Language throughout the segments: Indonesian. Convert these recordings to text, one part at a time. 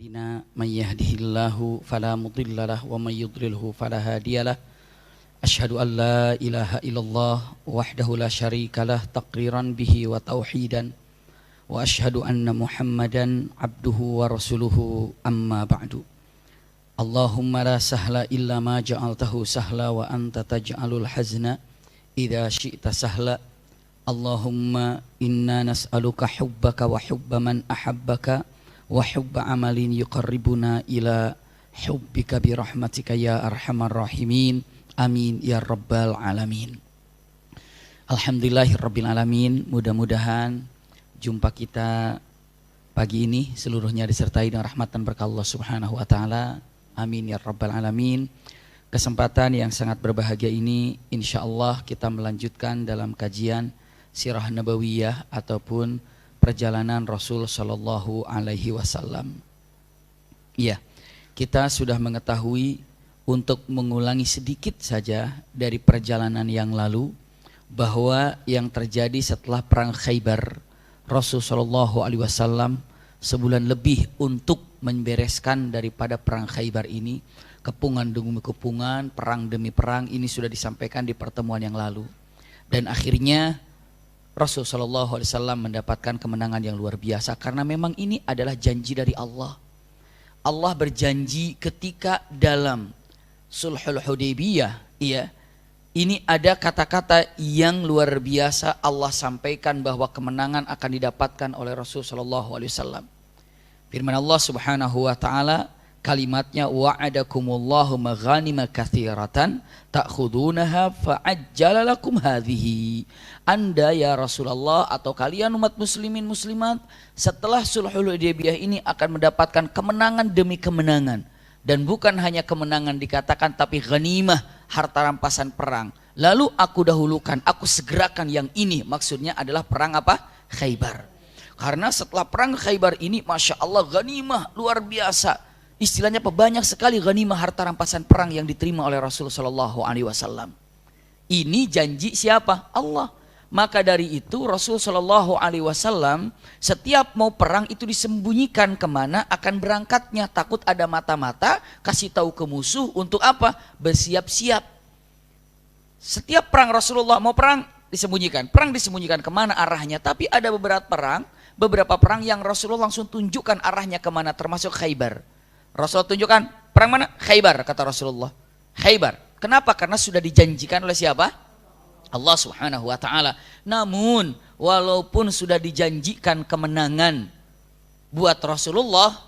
أعمالنا من يهده الله فلا مضل له ومن يضلله فلا هادي له أشهد أن لا إله إلا الله وحده لا شريك له تقريرا به وتوحيدا وأشهد أن محمدا عبده ورسوله أما بعد اللهم لا سهل إلا ما جعلته سهلا وأنت تجعل الحزن إذا شئت سهلا اللهم إنا نسألك حبك وحب من أحبك وحب عمل يقربنا إلى حبك برحمتك يا أرحم الراحمين آمين يا رب العالمين. Alhamdulillahirrabbilalamin. Mudah-mudahan jumpa kita pagi ini seluruhnya disertai dengan rahmat dan berkah Allah subhanahu wa ta'ala. Amin ya rabbal alamin. Kesempatan yang sangat berbahagia ini insya Allah kita melanjutkan dalam kajian Sirah Nabawiyah ataupun perjalanan Rasul Sallallahu Alaihi Wasallam. Ya, kita sudah mengetahui untuk mengulangi sedikit saja dari perjalanan yang lalu bahwa yang terjadi setelah perang Khaybar, Rasul Sallallahu Alaihi Wasallam sebulan lebih untuk membereskan daripada perang Khaybar ini, kepungan demi kepungan, perang demi perang, ini sudah disampaikan di pertemuan yang lalu. Dan akhirnya Rasul Sallallahu Alaihi Wasallam mendapatkan kemenangan yang luar biasa karena memang ini adalah janji dari Allah. Allah berjanji ketika dalam Sulhul Hudaybiyah, ya, ini ada kata-kata yang luar biasa Allah sampaikan bahwa kemenangan akan didapatkan oleh Rasul Sallallahu Alaihi Wasallam. Firman Allah Subhanahu wa taala, kalimatnya wa'adakumullahu maghanima katsiratan ta'khudunaha fa'ajjala lakum hadhihi. Anda ya Rasulullah atau kalian umat muslimin muslimat setelah Sulhul Hudaybiyah ini akan mendapatkan kemenangan demi kemenangan, dan bukan hanya kemenangan dikatakan tapi ghanimah, harta rampasan perang. Lalu aku dahulukan, aku segerakan yang ini, maksudnya adalah perang apa? Khaybar. Karena setelah perang Khaybar ini Masya Allah ghanimah luar biasa. Istilahnya banyak sekali ghanimah harta rampasan perang yang diterima oleh Rasulullah Sallallahu Alaihi Wasallam. Ini janji siapa? Allah. Maka dari itu Rasul Sallallahu Alaihi Wasallam setiap mau perang itu disembunyikan kemana akan berangkatnya, takut ada mata-mata kasih tahu ke musuh untuk apa? Bersiap-siap. Setiap perang Rasulullah mau perang disembunyikan, perang disembunyikan kemana arahnya. Tapi ada beberapa perang yang Rasulullah langsung tunjukkan arahnya kemana, termasuk Khaybar. Rasulullah tunjukkan perang mana? Khaybar, kata Rasulullah. Khaybar. Kenapa? Karena sudah dijanjikan oleh siapa? Allah Subhanahu wa ta'ala. Namun walaupun sudah dijanjikan kemenangan buat Rasulullah,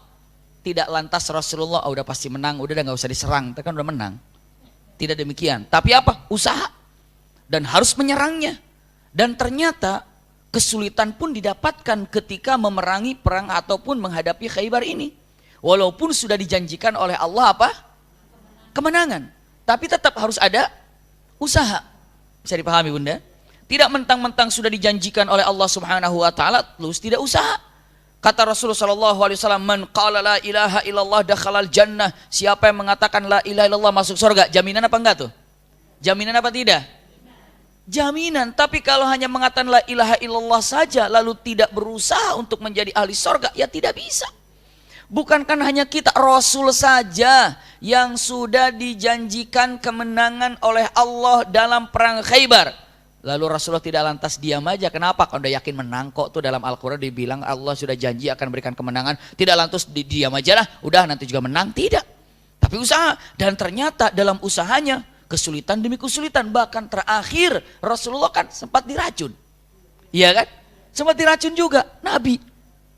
tidak lantas Rasulullah udah pasti menang, udah gak usah diserang, kan udah menang. Tidak demikian. Tapi apa? Usaha. Dan harus menyerangnya. Dan ternyata kesulitan pun didapatkan ketika memerangi perang ataupun menghadapi Khaybar ini. Walaupun sudah dijanjikan oleh Allah apa? Kemenangan. Tapi tetap harus ada usaha. Bisa dipahami Bunda? Tidak mentang-mentang sudah dijanjikan oleh Allah Subhanahu wa taala terus tidak usaha. Kata Rasulullah sallallahu alaihi wasallam, "Man qala la ilaha illallah dakhalal jannah." Siapa yang mengatakan la ilaha illallah masuk surga. Jaminan apa enggak tuh? Jaminan apa tidak? Jaminan. Tapi kalau hanya mengatakan la ilaha illallah saja lalu tidak berusaha untuk menjadi ahli surga, ya tidak bisa. Bukankah hanya kita, Rasul saja yang sudah dijanjikan kemenangan oleh Allah dalam perang Khaybar. Lalu Rasulullah tidak lantas diam aja. Kenapa? Kalau udah yakin menang kok, tuh dalam Al-Quran dibilang Allah sudah janji akan berikan kemenangan. Tidak lantas diam aja lah, udah nanti juga menang. Tidak. Tapi usaha. Dan ternyata dalam usahanya kesulitan demi kesulitan. Bahkan terakhir Rasulullah kan sempat diracun. Iya kan? Sempat diracun juga. Nabi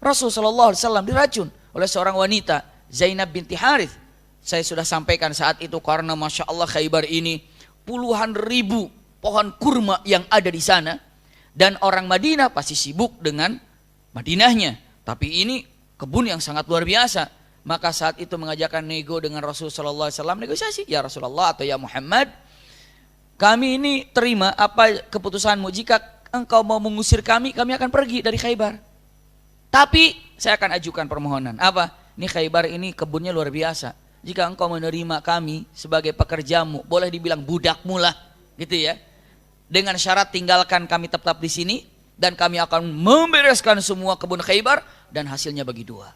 Rasul Sallallahu Alaihi Wasallam diracun oleh seorang wanita, Zainab binti Harith. Saya sudah sampaikan saat itu karena Masya Allah Khaybar ini puluhan ribu pohon kurma yang ada di sana. Dan orang Madinah pasti sibuk dengan Madinahnya. Tapi ini kebun yang sangat luar biasa. Maka saat itu mengajarkan nego dengan Rasul Sallallahu Alaihi Wasallam, negosiasi. Ya Rasulullah atau ya Muhammad, kami ini terima apa keputusanmu. Jika engkau mau mengusir kami akan pergi dari Khaybar. Tapi saya akan ajukan permohonan. Apa? Ini Khaybar ini kebunnya luar biasa. Jika engkau menerima kami sebagai pekerjamu, boleh dibilang budakmu lah, gitu ya. Dengan syarat tinggalkan kami tetap di sini dan kami akan membereskan semua kebun Khaybar dan hasilnya bagi dua.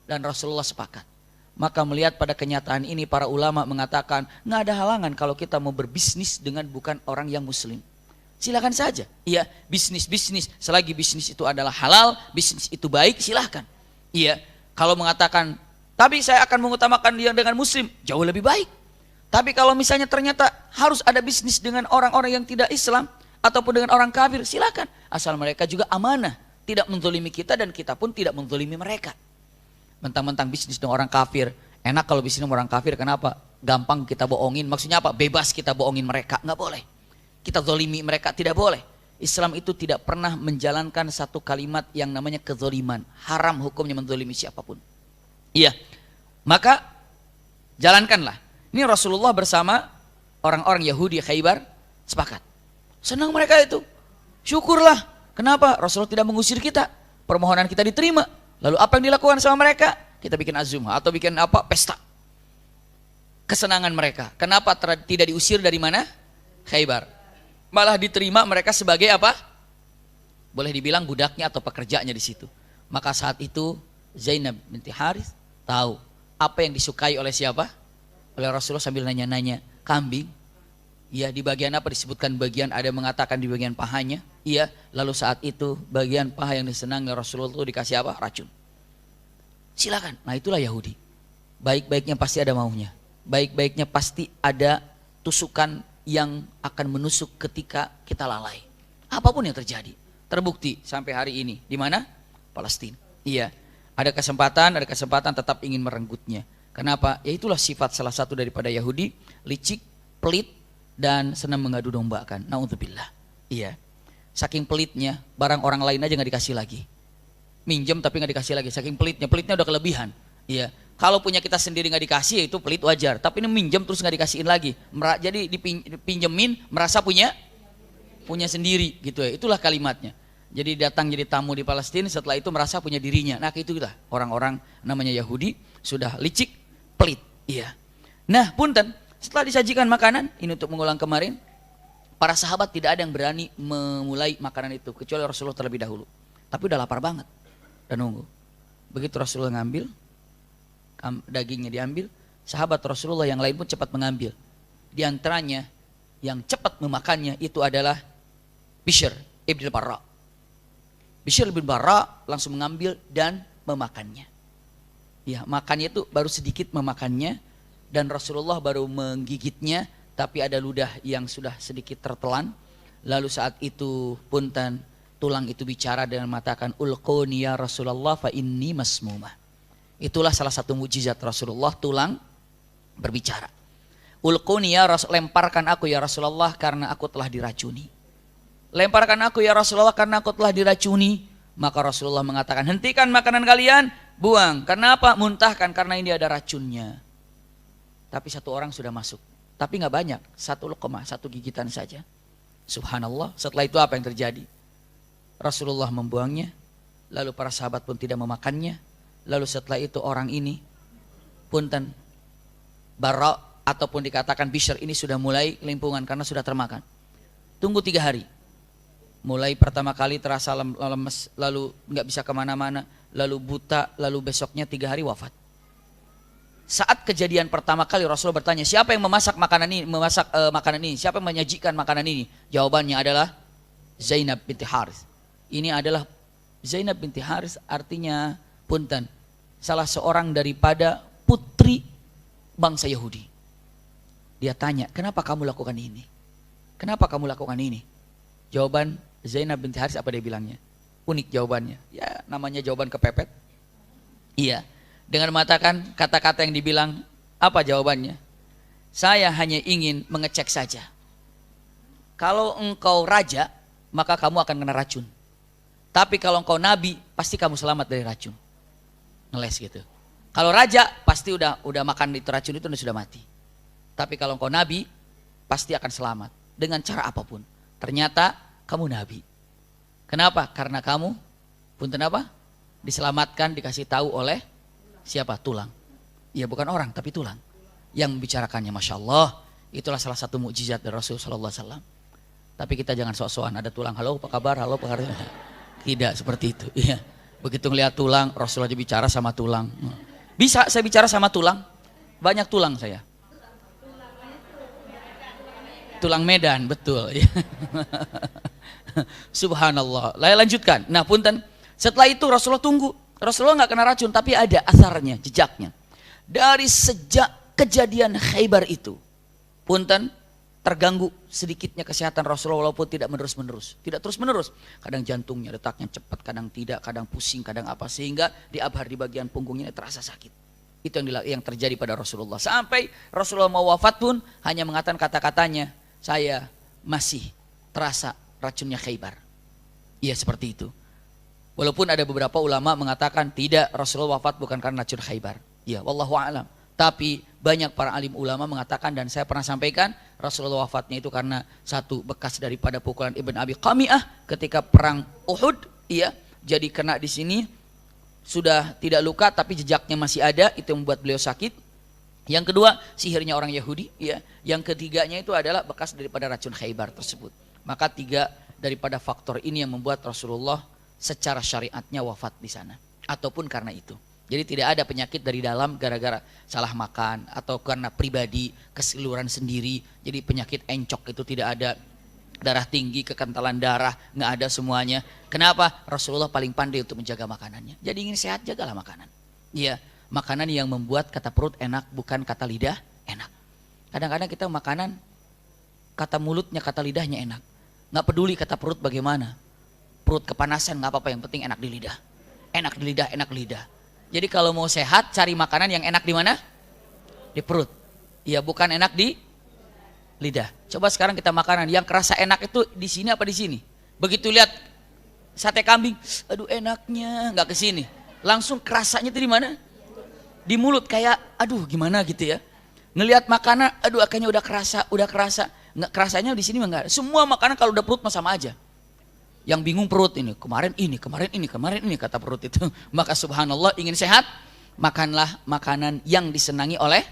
dan Rasulullah sepakat. Maka melihat pada kenyataan ini para ulama mengatakan nggak ada halangan kalau kita mau berbisnis dengan bukan orang yang muslim. Silakan saja. Iya, bisnis selagi bisnis itu adalah halal, bisnis itu baik, silahkan. Iya, kalau mengatakan tapi saya akan mengutamakan dia dengan muslim, jauh lebih baik. Tapi kalau misalnya ternyata harus ada bisnis dengan orang-orang yang tidak Islam ataupun dengan orang kafir, silakan. Asal mereka juga amanah, tidak menzalimi kita dan kita pun tidak menzalimi mereka. Mentang-mentang bisnis dengan orang kafir, enak kalau bisnis dengan orang kafir, kenapa? Gampang kita bohongin, maksudnya apa? Bebas kita bohongin mereka, nggak boleh. Kita zalimi mereka, tidak boleh. Islam itu tidak pernah menjalankan satu kalimat yang namanya kezaliman. Haram hukumnya menzalimi siapapun. Iya, maka jalankanlah. Ini Rasulullah bersama orang-orang Yahudi Khaybar sepakat. Senang mereka itu. Syukurlah. Kenapa? Rasulullah tidak mengusir kita. Permohonan kita diterima. Lalu apa yang dilakukan sama mereka? Kita bikin azumah atau bikin apa? Pesta. Kesenangan mereka. Kenapa tidak diusir dari mana? Khaybar. Malah diterima mereka sebagai apa? Boleh dibilang budaknya atau pekerjanya di situ. Maka saat itu Zainab binti Harith tahu apa yang disukai oleh siapa? Oleh Rasulullah sambil nanya-nanya, kambing. Iya, di bagian apa disebutkan bagian, ada yang mengatakan di bagian pahanya. Iya, lalu saat itu bagian paha yang disenangi Rasulullah itu dikasih apa? Racun. Silakan. Nah, itulah Yahudi. Baik-baiknya pasti ada maunya. Baik-baiknya pasti ada tusukan yang akan menusuk ketika kita lalai. Apapun yang terjadi. Terbukti sampai hari ini. Di mana? Palestina. Iya. Ada kesempatan tetap ingin merenggutnya. Kenapa? Ya itulah sifat salah satu daripada Yahudi, licik, pelit, dan senang mengadu dombakan. Na'udzubillah. Iya. Saking pelitnya, barang orang lain aja nggak dikasih lagi. Minjem tapi nggak dikasih lagi. Saking pelitnya udah kelebihan. Iya. Kalau punya kita sendiri nggak dikasih, ya itu pelit wajar. Tapi ini minjem terus nggak dikasihin lagi. Jadi dipinjemin, merasa punya sendiri gitu ya. Itulah kalimatnya. Jadi datang jadi tamu di Palestina, setelah itu merasa punya dirinya. Nah itulah orang-orang namanya Yahudi sudah licik, pelit. Iya. Nah punten, setelah disajikan makanan, ini untuk mengulang kemarin, para sahabat tidak ada yang berani memulai makanan itu kecuali Rasulullah terlebih dahulu. Tapi udah lapar banget dan nunggu. Begitu Rasulullah ngambil, dagingnya diambil, sahabat Rasulullah yang lain pun cepat mengambil. Di antaranya yang cepat memakannya itu adalah Bishr ibn Barra. Bishr bin Barra langsung mengambil dan memakannya. Ya, makannya itu baru sedikit memakannya dan Rasulullah baru menggigitnya, tapi ada ludah yang sudah sedikit tertelan. Lalu saat itu punten tulang itu bicara dan mengatakan ulquni ya Rasulullah fa inni masmumah. Itulah salah satu mukjizat Rasulullah, tulang berbicara. Ulquni ya Rasul, lemparkan aku ya Rasulullah karena aku telah diracuni. Lemparkan aku ya Rasulullah karena aku telah diracuni. Maka Rasulullah mengatakan, hentikan makanan kalian, buang. Karena apa? Muntahkan, karena ini ada racunnya. Tapi satu orang sudah masuk. Tapi nggak banyak, satu luqmah, satu gigitan saja. Subhanallah, setelah itu apa yang terjadi? Rasulullah membuangnya, lalu para sahabat pun tidak memakannya. Lalu setelah itu orang ini, punten, Barra ataupun dikatakan Bishr ini sudah mulai kelimpungan karena sudah termakan. Tunggu 3 hari. Mulai pertama kali terasa lemes, lalu nggak bisa kemana-mana, lalu buta, lalu besoknya 3 hari wafat. Saat kejadian pertama kali Rasulullah bertanya, siapa yang memasak makanan ini? Makanan ini? Siapa yang menyajikan makanan ini? Jawabannya adalah Zainab binti Harith. Ini adalah Zainab binti Harith, artinya punten, salah seorang daripada putri bangsa Yahudi. Dia tanya, kenapa kamu lakukan ini? Kenapa kamu lakukan ini? Jawaban Zainab binti Harith apa dia bilangnya? Unik jawabannya. Ya namanya jawaban kepepet. Iya. Dengan mengatakan kata-kata yang dibilang, apa jawabannya? Saya hanya ingin mengecek saja. Kalau engkau raja, maka kamu akan kena racun. Tapi kalau engkau nabi, pasti kamu selamat dari racun. Ngeles gitu. Kalau raja, pasti udah makan itu racun itu sudah mati. Tapi kalau engkau nabi, pasti akan selamat. Dengan cara apapun. Ternyata kamu nabi. Kenapa? Karena kamu punten apa? Diselamatkan, dikasih tahu oleh siapa? Tulang. Ya bukan orang, tapi tulang. Yang membicarakannya, Masya Allah. Itulah salah satu mukjizat dari Rasulullah SAW. Tapi kita jangan sok-sokan ada tulang. Halo, apa kabar? Halo, apa kabar? Tidak seperti itu. Ya. Begitu ngelihat tulang, Rasulullah aja bicara sama tulang. Bisa saya bicara sama tulang? Banyak tulang saya. Tulang Medan, betul. Subhanallah. Lalu lanjutkan. Nah, punten. Setelah itu Rasulullah tunggu. Rasulullah nggak kena racun, tapi ada asarnya, jejaknya. Dari sejak kejadian Khaybar itu, punten, terganggu sedikitnya kesehatan Rasulullah walaupun tidak menerus-menerus. Tidak terus-menerus. Kadang jantungnya detaknya cepat, kadang tidak, kadang pusing, kadang apa. Sehingga di abhar di bagian punggungnya terasa sakit. Itu yang terjadi pada Rasulullah. Sampai Rasulullah mau wafat pun hanya mengatakan kata-katanya, saya masih terasa racunnya Khaybar. Iya seperti itu. Walaupun ada beberapa ulama mengatakan tidak, Rasulullah wafat bukan karena racun Khaybar. Ya, wallahu a'lam. Tapi banyak para alim ulama mengatakan dan saya pernah sampaikan Rasulullah wafatnya itu karena satu bekas daripada pukulan Ibn Abi Qami'ah ketika perang Uhud, iya. Jadi kena di sini sudah tidak luka tapi jejaknya masih ada, itu yang membuat beliau sakit. Yang kedua, sihirnya orang Yahudi, ya. Yang ketiganya itu adalah bekas daripada racun Khaybar tersebut. Maka tiga daripada faktor ini yang membuat Rasulullah secara syariatnya wafat di sana ataupun karena itu. Jadi tidak ada penyakit dari dalam gara-gara salah makan atau karena pribadi keseluruhan sendiri. Jadi penyakit encok itu tidak ada, darah tinggi, kekentalan darah nggak ada semuanya. Kenapa? Rasulullah paling pandai untuk menjaga makanannya. Jadi ingin sehat jagalah makanan. Iya, makanan yang membuat kata perut enak bukan kata lidah enak. Kadang-kadang kita makanan kata mulutnya kata lidahnya enak. Nggak peduli kata perut bagaimana. Perut kepanasan nggak apa-apa, yang penting enak di lidah. Enak di lidah, enak di lidah. Jadi kalau mau sehat cari makanan yang enak di mana? Di perut. Iya, bukan enak di lidah. Coba sekarang kita makanan yang kerasa enak itu di sini apa di sini? Begitu lihat sate kambing, aduh enaknya, nggak ke sini. Langsung kerasanya itu di mana? Di mulut, kayak aduh gimana gitu ya. Ngelihat makanan, aduh kayaknya udah kerasa. Nggak kerasanya di sini enggak. Semua makanan kalau udah perut mah sama aja. Yang bingung perut ini, kemarin ini kata perut itu. Maka subhanallah, ingin sehat, makanlah makanan yang disenangi oleh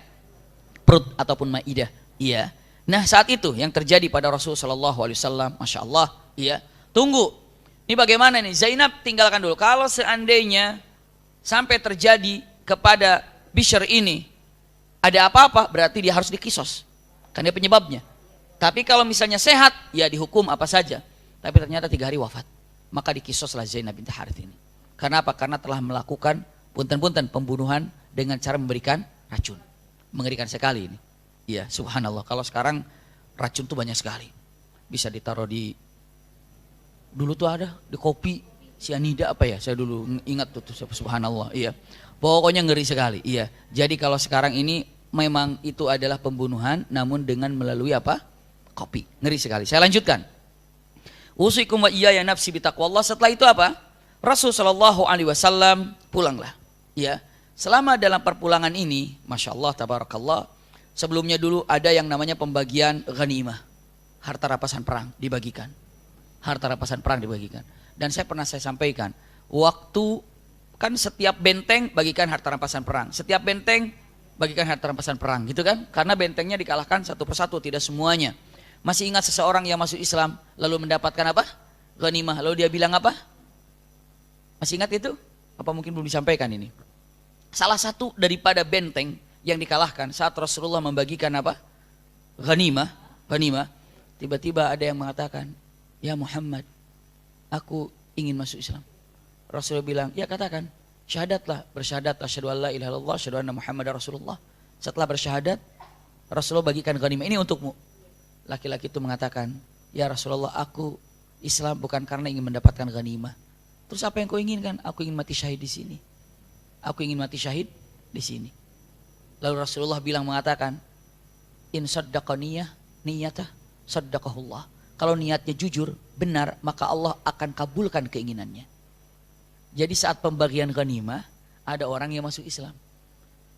perut ataupun maidah. Iya. Nah saat itu yang terjadi pada Rasulullah SAW, Masya Allah, iya. Tunggu, ini bagaimana nih? Zainab tinggalkan dulu. Kalau seandainya sampai terjadi kepada Bishr ini ada apa-apa, berarti dia harus dikisos, kan dia penyebabnya. Tapi kalau misalnya sehat, ya dihukum apa saja. Tapi ternyata 3 hari wafat. Maka dikisoslah Zainab binti Harith ini. Karena apa? Karena telah melakukan punten-punten pembunuhan dengan cara memberikan racun. Mengerikan sekali ini. Iya, subhanallah. Kalau sekarang racun tuh banyak sekali. Bisa ditaruh di, dulu tuh ada di kopi sianida apa ya? Saya dulu ingat tuh subhanallah. Iya. Pokoknya ngeri sekali. Iya. Jadi kalau sekarang ini memang itu adalah pembunuhan, namun dengan melalui apa? Kopi. Ngeri sekali. Saya lanjutkan. Usikum wa iyaya nafsi bitaqwallah. Setelah itu apa? Rasul sallallahu alaihi wasallam pulanglah. Ya. Selama dalam perpulangan ini, Masya Allah, tabarakallah, sebelumnya dulu ada yang namanya pembagian ghanimah. Harta rampasan perang dibagikan. Harta rampasan perang dibagikan. Dan saya sampaikan, waktu kan setiap benteng bagikan harta rampasan perang. Setiap benteng bagikan harta rampasan perang, gitu kan? Karena bentengnya dikalahkan satu persatu, tidak semuanya. Masih ingat seseorang yang masuk Islam lalu mendapatkan apa? Ghanimah. Lalu dia bilang apa? Masih ingat itu? Apa mungkin belum disampaikan ini? Salah satu daripada benteng yang dikalahkan saat Rasulullah membagikan apa? Ghanimah. Tiba-tiba ada yang mengatakan, ya Muhammad, aku ingin masuk Islam. Rasulullah bilang, ya katakan, syahadatlah, bersyahadat asyhadu an la ilaha illallah, asyhadu anna Muhammadar Rasulullah. Setelah bersyahadat, Rasulullah bagikan ghanimah ini untukmu. Laki-laki itu mengatakan, ya Rasulullah, aku Islam bukan karena ingin mendapatkan ghanimah. Terus apa yang kau inginkan? Aku ingin mati syahid di sini. Aku ingin mati syahid di sini. Lalu Rasulullah mengatakan, in saddaqaniyah niyatah saddaqahullah. Kalau niatnya jujur, benar, maka Allah akan kabulkan keinginannya. Jadi saat pembagian ghanimah, ada orang yang masuk Islam.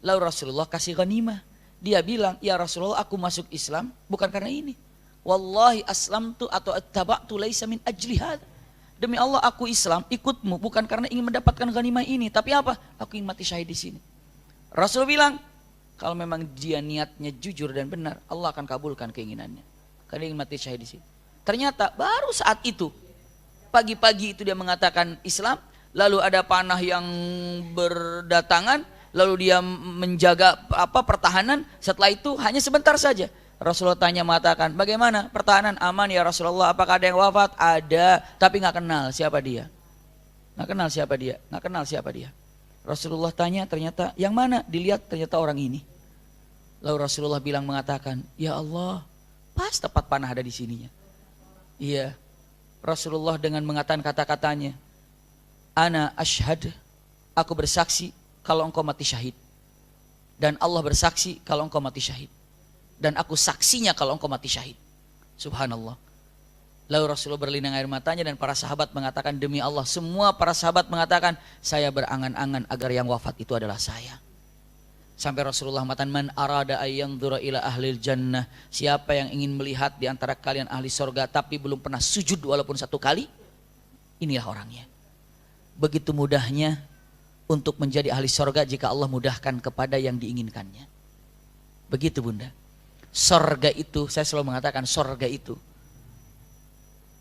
Lalu Rasulullah kasih ghanimah. Dia bilang, ya Rasulullah, aku masuk Islam bukan karena ini. Wallahi aslamtu atau attaba'tu laisa min ajli hadza. Demi Allah aku Islam ikutmu bukan karena ingin mendapatkan ghanimah ini, tapi apa? Aku ingin mati syahid di sini. Rasul bilang, kalau memang dia niatnya jujur dan benar, Allah akan kabulkan keinginannya. Karena ingin mati syahid di sini. Ternyata baru saat itu, pagi-pagi itu dia mengatakan Islam, lalu ada panah yang berdatangan, lalu dia menjaga pertahanan. Setelah itu hanya sebentar saja. Rasulullah tanya, mengatakan, bagaimana pertahanan? Aman ya Rasulullah. Apakah ada yang wafat? Ada, tapi nggak kenal siapa dia. Nggak kenal siapa dia. Nggak kenal siapa dia. Rasulullah tanya, ternyata yang mana? Dilihat ternyata orang ini. Lalu Rasulullah bilang, mengatakan, ya Allah, pas tepat panah ada di sininya. Iya. Rasulullah dengan mengatakan kata-katanya, ana ashhad, aku bersaksi kalau engkau mati syahid. Dan Allah bersaksi kalau engkau mati syahid. Dan aku saksinya kalau engkau mati syahid. Subhanallah. Lalu Rasulullah berlinang air matanya dan para sahabat mengatakan, demi Allah, semua para sahabat mengatakan, saya berangan-angan agar yang wafat itu adalah saya. Sampai Rasulullah mengatakan, man arada ayyandhura ila ahlil jannah, siapa yang ingin melihat di antara kalian ahli surga tapi belum pernah sujud walaupun satu kali, inilah orangnya. Begitu mudahnya untuk menjadi ahli surga jika Allah mudahkan kepada yang diinginkannya. Begitu Bunda. Surga itu, saya selalu mengatakan surga itu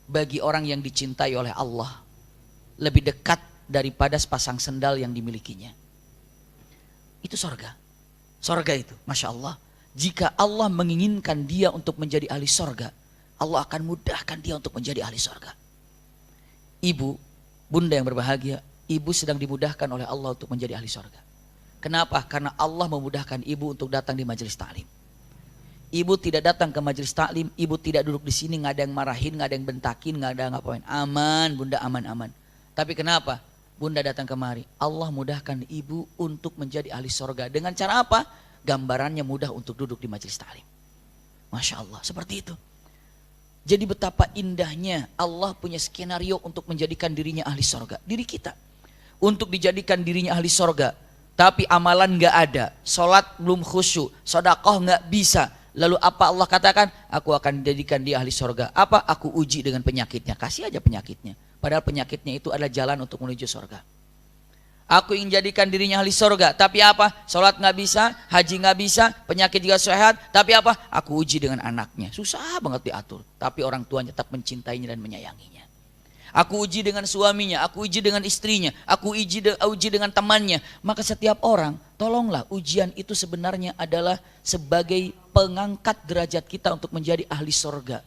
bagi orang yang dicintai oleh Allah lebih dekat daripada sepasang sendal yang dimilikinya. Itu surga. Surga itu, Masya Allah. Jika Allah menginginkan dia untuk menjadi ahli surga, Allah akan mudahkan dia untuk menjadi ahli surga. Ibu, Bunda yang berbahagia, ibu sedang dimudahkan oleh Allah untuk menjadi ahli surga. Kenapa? Karena Allah memudahkan ibu untuk datang di majelis taklim. Ibu tidak datang ke majelis taklim, ibu tidak duduk di sini, nggak ada yang marahin, nggak ada yang bentakin, nggak ada ngapain. Aman, Bunda, aman-aman. Tapi kenapa? Bunda datang kemari. Allah mudahkan ibu untuk menjadi ahli surga. Dengan cara apa? Gambarannya mudah untuk duduk di majelis taklim. Masya Allah, seperti itu. Jadi betapa indahnya Allah punya skenario untuk menjadikan dirinya ahli surga. Diri kita. Untuk dijadikan dirinya ahli surga. Tapi amalan nggak ada. Sholat belum khusyuk. Sedekah nggak bisa. Lalu apa Allah katakan? Aku akan jadikan dia ahli surga. Apa? Aku uji dengan penyakitnya. Kasih aja penyakitnya. Padahal penyakitnya itu adalah jalan untuk menuju surga. Aku ingin jadikan dirinya ahli surga. Tapi apa? Sholat nggak bisa, haji nggak bisa, penyakit juga sehat. Tapi apa? Aku uji dengan anaknya. Susah banget diatur. Tapi orang tuanya tetap mencintainya dan menyayanginya. Aku uji dengan suaminya, aku uji dengan istrinya, aku uji dengan temannya. Maka setiap orang, tolonglah, ujian itu sebenarnya adalah sebagai pengangkat derajat kita untuk menjadi ahli surga.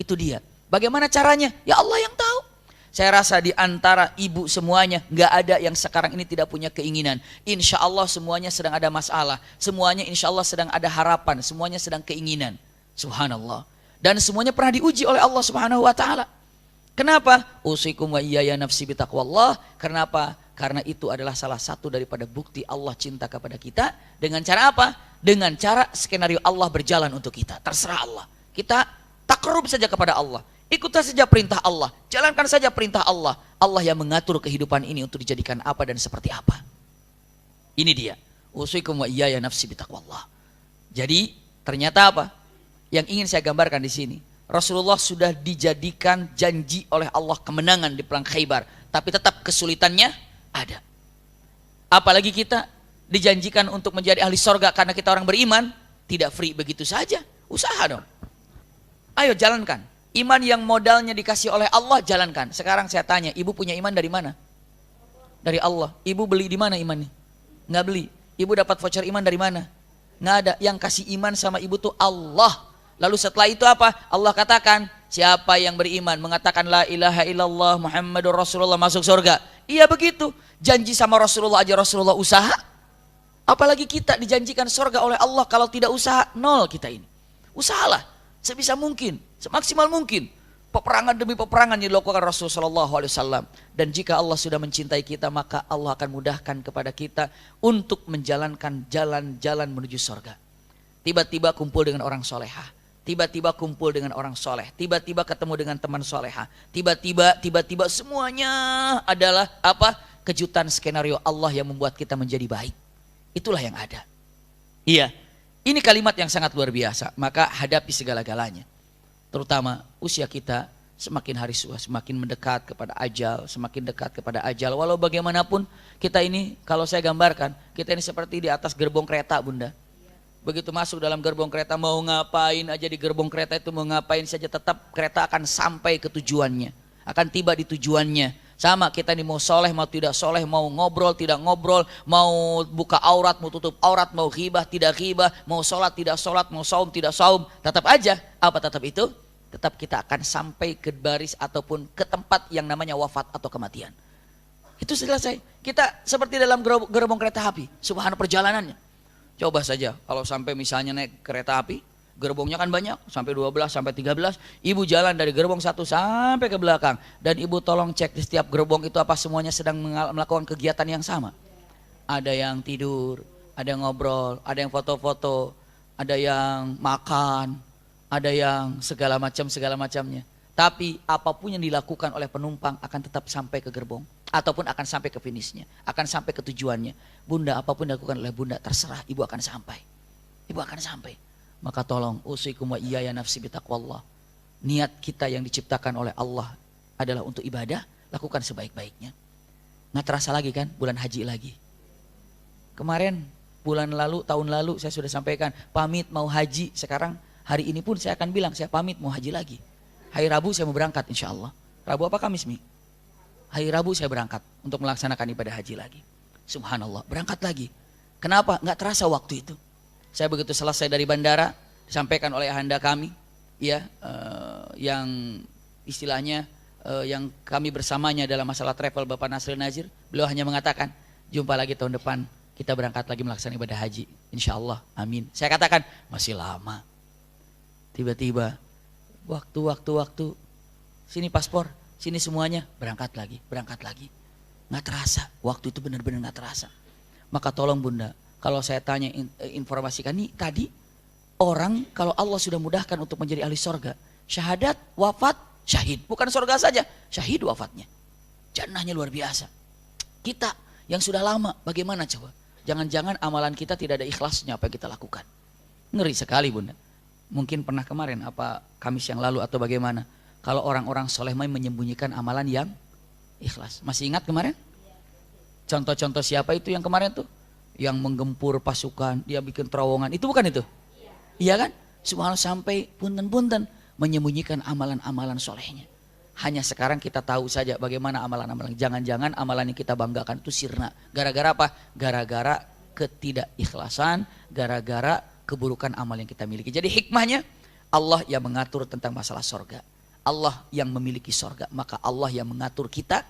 Itu dia. Bagaimana caranya? Ya Allah yang tahu. Saya rasa di antara ibu semuanya nggak ada yang sekarang ini tidak punya keinginan. Insya Allah semuanya sedang ada masalah. Semuanya insya Allah sedang ada harapan. Semuanya sedang keinginan. Subhanallah. Dan semuanya pernah diuji oleh Allah Subhanahu Wa Taala. Kenapa? Usikum wa iyaya nafsi bitaqwallah. Kenapa? Karena itu adalah salah satu daripada bukti Allah cinta kepada kita. Dengan cara apa? Dengan cara skenario Allah berjalan untuk kita. Terserah Allah. Kita takrub saja kepada Allah. Ikuti saja perintah Allah. Jalankan saja perintah Allah. Allah yang mengatur kehidupan ini untuk dijadikan apa dan seperti apa. Ini dia. Usikum wa iyaya nafsi bitaqwallah. Jadi ternyata apa? Yang ingin saya gambarkan di sini. Rasulullah sudah dijadikan janji oleh Allah kemenangan di perang Khaybar. Tapi tetap kesulitannya ada. Apalagi kita dijanjikan untuk menjadi ahli sorga karena kita orang beriman. Tidak free begitu saja. Usaha dong. Ayo jalankan. Iman yang modalnya dikasih oleh Allah, jalankan. Sekarang saya tanya, ibu punya iman dari mana? Dari Allah. Ibu beli di mana imannya? Nggak beli. Ibu dapat voucher iman dari mana? Nggak ada. Yang kasih iman sama ibu tuh Allah. Lalu setelah itu apa? Allah katakan, siapa yang beriman mengatakan la ilaha illallah Muhammadur Rasulullah masuk surga. Iya begitu. Janji sama Rasulullah aja Rasulullah usaha. Apalagi kita dijanjikan surga oleh Allah, kalau tidak usaha, nol kita ini. Usahalah sebisa mungkin, semaksimal mungkin. Peperangan demi peperangan yang dilakukan Rasulullah SAW. Dan jika Allah sudah mencintai kita, maka Allah akan mudahkan kepada kita untuk menjalankan jalan-jalan menuju surga. Tiba-tiba kumpul dengan orang solehah. Tiba-tiba kumpul dengan orang soleh, tiba-tiba ketemu dengan teman soleha, tiba-tiba semuanya adalah apa? Kejutan skenario Allah yang membuat kita menjadi baik. Itulah yang ada. Iya, ini kalimat yang sangat luar biasa. Maka hadapi segala-galanya. Terutama usia kita semakin hari semakin mendekat kepada ajal, semakin dekat kepada ajal. Walau bagaimanapun kita ini, kalau saya gambarkan, kita ini seperti di atas gerbong kereta, Bunda. Begitu masuk dalam gerbong kereta, mau ngapain aja di gerbong kereta itu, mau ngapain saja, tetap kereta akan sampai ke tujuannya, akan tiba di tujuannya. Sama kita nih mau soleh, mau tidak soleh, mau ngobrol, tidak ngobrol, mau buka aurat, mau tutup aurat, mau ghibah, tidak ghibah, mau sholat, tidak sholat, mau saum, tidak saum. Tetap aja, apa tetap itu? Tetap kita akan sampai ke baris ataupun ke tempat yang namanya wafat atau kematian. Itu selesai. Kita seperti dalam gerbong kereta api, subhanallah perjalanannya. Coba saja kalau sampai misalnya naik kereta api, gerbongnya kan banyak, sampai 12, sampai 13. Ibu jalan dari gerbong satu sampai ke belakang. Dan ibu tolong cek di setiap gerbong itu apa semuanya sedang melakukan kegiatan yang sama. Ada yang tidur, ada yang ngobrol, ada yang foto-foto, ada yang makan, ada yang segala macamnya. Tapi apapun yang dilakukan oleh penumpang akan tetap sampai ke gerbong. Ataupun akan sampai ke finishnya, akan sampai ke tujuannya. Bunda, apapun yang dilakukan oleh bunda terserah, ibu akan sampai. Ibu akan sampai. Maka tolong usikum wa iyaya nafsi bitaqwallah. Niat kita yang diciptakan oleh Allah adalah untuk ibadah, lakukan sebaik-baiknya. Nggak terasa lagi kan bulan haji lagi. Kemarin bulan lalu, tahun lalu saya sudah sampaikan pamit mau haji. Sekarang hari ini pun saya akan bilang saya pamit mau haji lagi. Hari Rabu saya mau berangkat insya Allah. Rabu apa Kamis Mi? Hari Rabu saya berangkat untuk melaksanakan ibadah haji lagi. Subhanallah, berangkat lagi. Kenapa? Nggak terasa waktu itu. Saya begitu selesai dari bandara disampaikan oleh ahanda kami, ya, yang istilahnya yang kami bersamanya dalam masalah travel Bapak Nasril Nazir. Beliau hanya mengatakan jumpa lagi tahun depan kita berangkat lagi melaksanakan ibadah haji, insya Allah, amin. Saya katakan masih lama. Tiba-tiba waktu, sini paspor, sini semuanya, berangkat lagi. Nggak terasa, waktu itu benar-benar nggak terasa. Maka tolong Bunda. Kalau saya tanya informasikan nih tadi orang kalau Allah sudah mudahkan untuk menjadi ahli sorga, syahadat, wafat, syahid. Bukan sorga saja, syahid wafatnya. Jannahnya luar biasa. Kita yang sudah lama bagaimana coba? Jangan-jangan amalan kita tidak ada ikhlasnya apa yang kita lakukan. Ngeri sekali Bunda. Mungkin pernah kemarin apa Kamis yang lalu atau bagaimana. Kalau orang-orang soleh menyembunyikan amalan yang ikhlas. Masih ingat kemarin? Contoh-contoh siapa itu yang kemarin tuh? Yang menggempur pasukan, dia bikin terowongan, itu bukan itu? Iya kan? Subhanallah sampai punten-punten menyembunyikan amalan-amalan solehnya. Hanya sekarang kita tahu saja bagaimana amalan-amalan. Jangan-jangan amalan yang kita banggakan itu sirna. Gara-gara apa? Gara-gara ketidakikhlasan, gara-gara keburukan amal yang kita miliki. Jadi hikmahnya Allah yang mengatur tentang masalah sorga. Allah yang memiliki sorga. Maka Allah yang mengatur kita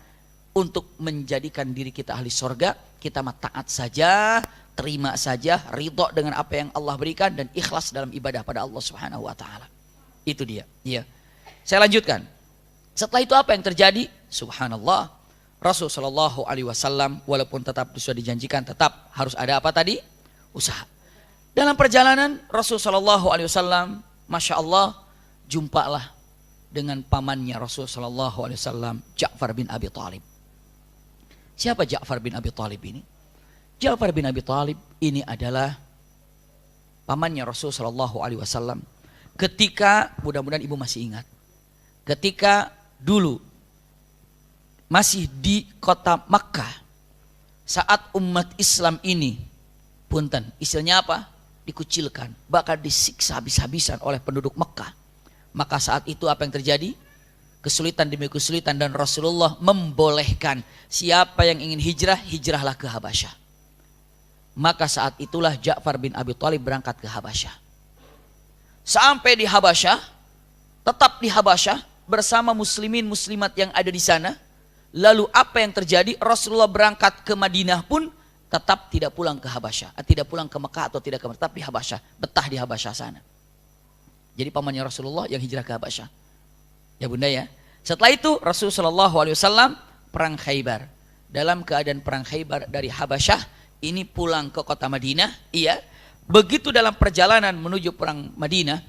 untuk menjadikan diri kita ahli sorga. Kita taat saja, terima saja, ridho dengan apa yang Allah berikan dan ikhlas dalam ibadah pada Allah Subhanahu wa taala. Itu dia. Iya. Saya lanjutkan. Setelah itu apa yang terjadi? Subhanallah. Rasul sallallahu alaihi wasallam walaupun tetap sudah dijanjikan tetap harus ada apa tadi? Usaha. Dalam perjalanan Rasul sallallahu alaihi wasallam, Masya Allah, jumpalah dengan pamannya Rasul sallallahu alaihi wasallam, Ja'far bin Abi Thalib. Siapa Ja'far bin Abi Thalib ini? Ja'far bin Abi Thalib ini adalah pamannya Rasul sallallahu alaihi wasallam. Ketika, mudah-mudahan ibu masih ingat, ketika dulu masih di kota Makkah, saat umat Islam ini, punten, istilahnya apa? Dikucilkan, bahkan disiksa habis-habisan oleh penduduk Makkah. Maka saat itu apa yang terjadi? Kesulitan demi kesulitan dan Rasulullah membolehkan siapa yang ingin hijrah, hijrahlah ke Habasyah. Maka saat itulah Ja'far bin Abi Thalib berangkat ke Habasyah. Sampai di Habasyah, tetap di Habasyah bersama muslimin muslimat yang ada di sana. Lalu apa yang terjadi? Rasulullah berangkat ke Madinah pun tetap tidak pulang ke Habasyah, tidak pulang ke Mekah atau tidak ke Mekah, tetap di Habasyah, betah di Habasyah sana. Jadi pamannya Rasulullah yang hijrah ke Habasyah. Ya Bunda ya. Setelah itu Rasulullah SAW perang Khaybar. Dalam keadaan perang Khaybar dari Habasyah ini pulang ke kota Madinah. Iya. Begitu dalam perjalanan menuju perang Madinah,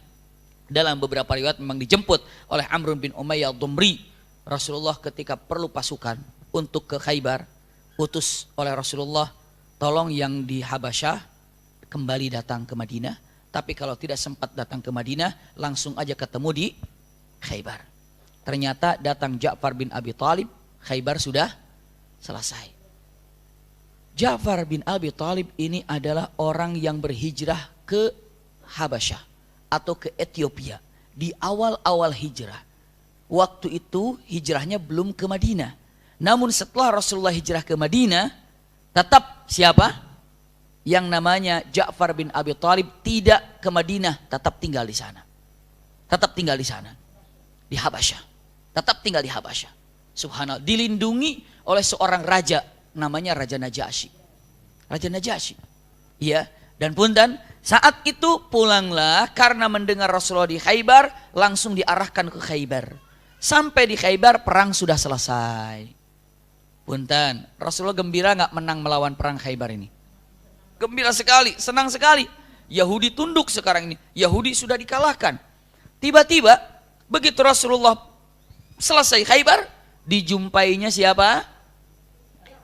dalam beberapa riwayat memang dijemput oleh Amr bin Umayyah Ad-Dumri. Rasulullah ketika perlu pasukan untuk ke Khaybar, utus oleh Rasulullah, tolong yang di Habasyah kembali datang ke Madinah. Tapi kalau tidak sempat datang ke Madinah, langsung aja ketemu di Khaybar. Ternyata datang Ja'far bin Abi Thalib, Khaybar sudah selesai. Ja'far bin Abi Thalib ini adalah orang yang berhijrah ke Habasyah atau ke Ethiopia di awal-awal hijrah. Waktu itu hijrahnya belum ke Madinah. Namun setelah Rasulullah hijrah ke Madinah, tetap siapa? Yang namanya Ja'far bin Abi Thalib tidak ke Madinah, tetap tinggal di sana. Tetap tinggal di sana. Di Habasyah. Tetap tinggal di Habasyah. Subhanallah, dilindungi oleh seorang raja namanya Raja Najasyi. Raja Najasyi. Iya, dan punten saat itu pulanglah karena mendengar Rasulullah di Khaybar, langsung diarahkan ke Khaybar. Sampai di Khaybar perang sudah selesai. Punten, Rasulullah gembira nggak menang melawan perang Khaybar ini? Gembira sekali, senang sekali. Yahudi tunduk sekarang ini. Yahudi sudah dikalahkan. Tiba-tiba begitu Rasulullah selesai Khaybar, dijumpainya siapa?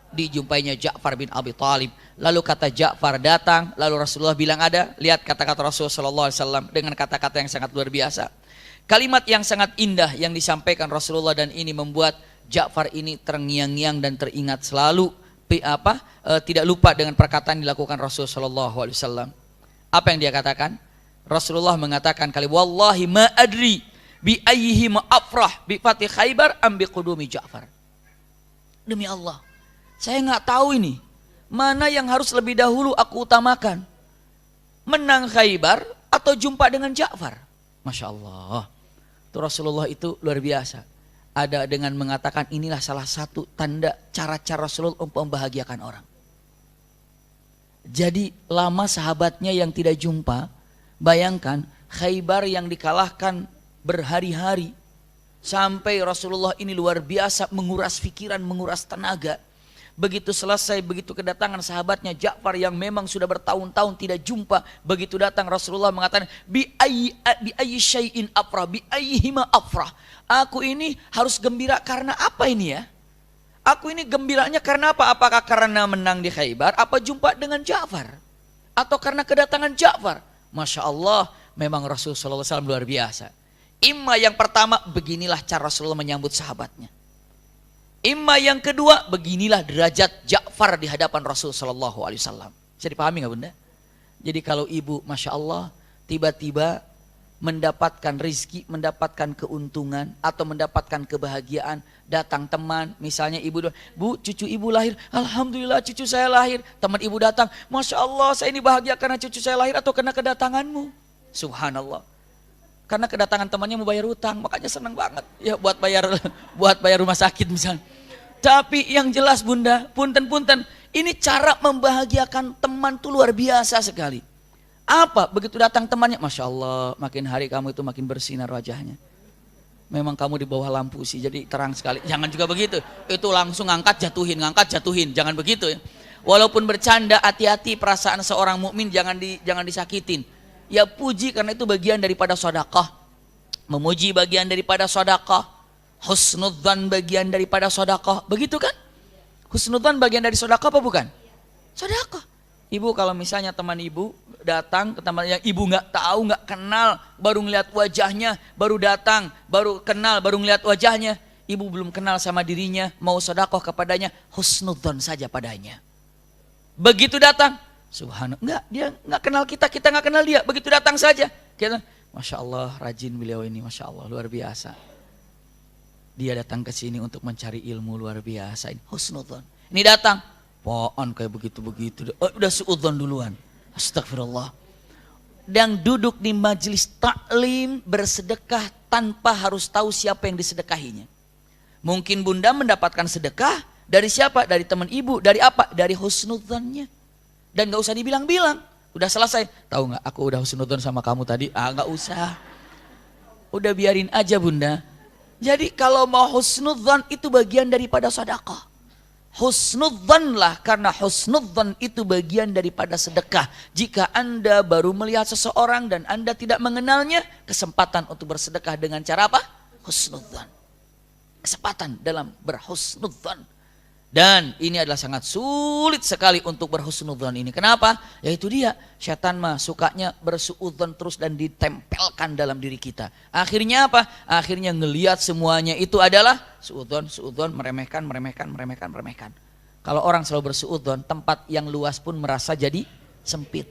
Dijumpainya Ja'far bin Abi Thalib. Lalu kata Ja'far datang, lalu Rasulullah bilang ada. Lihat kata-kata Rasulullah SAW dengan kata-kata yang sangat luar biasa. Kalimat yang sangat indah yang disampaikan Rasulullah, dan ini membuat Ja'far ini terngiang-ngiang dan teringat selalu tidak lupa dengan perkataan yang dilakukan Rasulullah SAW. Apa yang dia katakan? Rasulullah mengatakan kali, wallahi ma adri bi ayyihi ma afrah bi fatih Khaybar am bi qudumi Ja'far. Demi Allah, saya nggak tahu ini mana yang harus lebih dahulu aku utamakan, menang Khaybar atau jumpa dengan Ja'far. Masya Allah, itu Rasulullah itu luar biasa. Ada dengan mengatakan inilah salah satu tanda cara-cara Rasulullah untuk membahagiakan orang. Jadi lama sahabatnya yang tidak jumpa, bayangkan Khaybar yang dikalahkan berhari-hari. Sampai Rasulullah ini luar biasa menguras pikiran, menguras tenaga. Begitu selesai, begitu kedatangan sahabatnya Ja'far yang memang sudah bertahun-tahun tidak jumpa, begitu datang Rasulullah mengatakan bi ayyi syai'in afrah, bi ayyihima afrah. Aku ini harus gembira karena apa ini ya? Aku ini gembiranya karena apa? Apakah karena menang di Khaybar, apa jumpa dengan Ja'far? Atau karena kedatangan Ja'far? Masya Allah, memang Rasulullah SAW luar biasa. Imma yang pertama, beginilah cara Rasulullah menyambut sahabatnya. Imma yang kedua, beginilah derajat Ja'far di hadapan Rasul Sallallahu Alaihi Wasallam. Bisa dipahami nggak bunda? Jadi kalau ibu, masya Allah, tiba-tiba mendapatkan rizki, mendapatkan keuntungan atau mendapatkan kebahagiaan, datang teman, misalnya ibu, bu, cucu ibu lahir, alhamdulillah cucu saya lahir. Teman ibu datang, masya Allah, saya ini bahagia karena cucu saya lahir atau karena kedatanganmu. Subhanallah. Karena kedatangan temannya mau bayar utang, makanya senang banget ya buat bayar rumah sakit misalnya. Tapi yang jelas bunda, punten, ini cara membahagiakan teman tuh luar biasa sekali. Apa? Begitu datang temannya, masya Allah, makin hari kamu itu makin bersinar wajahnya. Memang kamu di bawah lampu sih, jadi terang sekali. Jangan juga begitu, itu langsung ngangkat jatuhin, jangan begitu ya. Walaupun bercanda, hati-hati perasaan seorang mukmin jangan disakitin. Ya puji karena itu bagian daripada sedekah. Memuji bagian daripada sedekah. Husnudzan bagian daripada sedekah. Begitu kan? Husnudzan bagian dari sedekah apa bukan? Sedekah. Ibu kalau misalnya teman ibu datang ke teman yang ibu nggak tahu, nggak kenal, baru ngeliat wajahnya, baru datang, baru kenal, baru ngeliat wajahnya, ibu belum kenal sama dirinya, mau sedekah kepadanya, husnudzan saja padanya. Begitu datang, subhanallah, dia nggak kenal kita nggak kenal dia. Begitu datang saja, kita, masya Allah, rajin beliau ini, masya Allah, luar biasa. Dia datang ke sini untuk mencari ilmu luar biasa. Ini husnudzon. Ini datang, pohon kayak begitu-begitu, udah suudzon duluan. Astagfirullah. Dan duduk di majelis taklim bersedekah tanpa harus tahu siapa yang disedekahinya. Mungkin bunda mendapatkan sedekah dari siapa? Dari teman ibu. Dari apa? Dari husnudzonnya. Dan gak usah dibilang-bilang, udah selesai. Tahu nggak? Aku udah husnudzon sama kamu tadi. Nggak usah. Udah biarin aja bunda. Jadi kalau mau husnudzon itu bagian daripada sedekah. Husnudzonlah karena husnudzon itu bagian daripada sedekah. Jika anda baru melihat seseorang dan anda tidak mengenalnya, kesempatan untuk bersedekah dengan cara apa? Husnudzon. Kesempatan dalam berhusnudzon. Dan ini adalah sangat sulit sekali untuk berhusnudzon ini. Kenapa? Yaitu dia, setan mah sukanya bersuudzon terus dan ditempelkan dalam diri kita. Akhirnya apa? Akhirnya ngelihat semuanya itu adalah suudzon, meremehkan. Kalau orang selalu bersuudzon, tempat yang luas pun merasa jadi sempit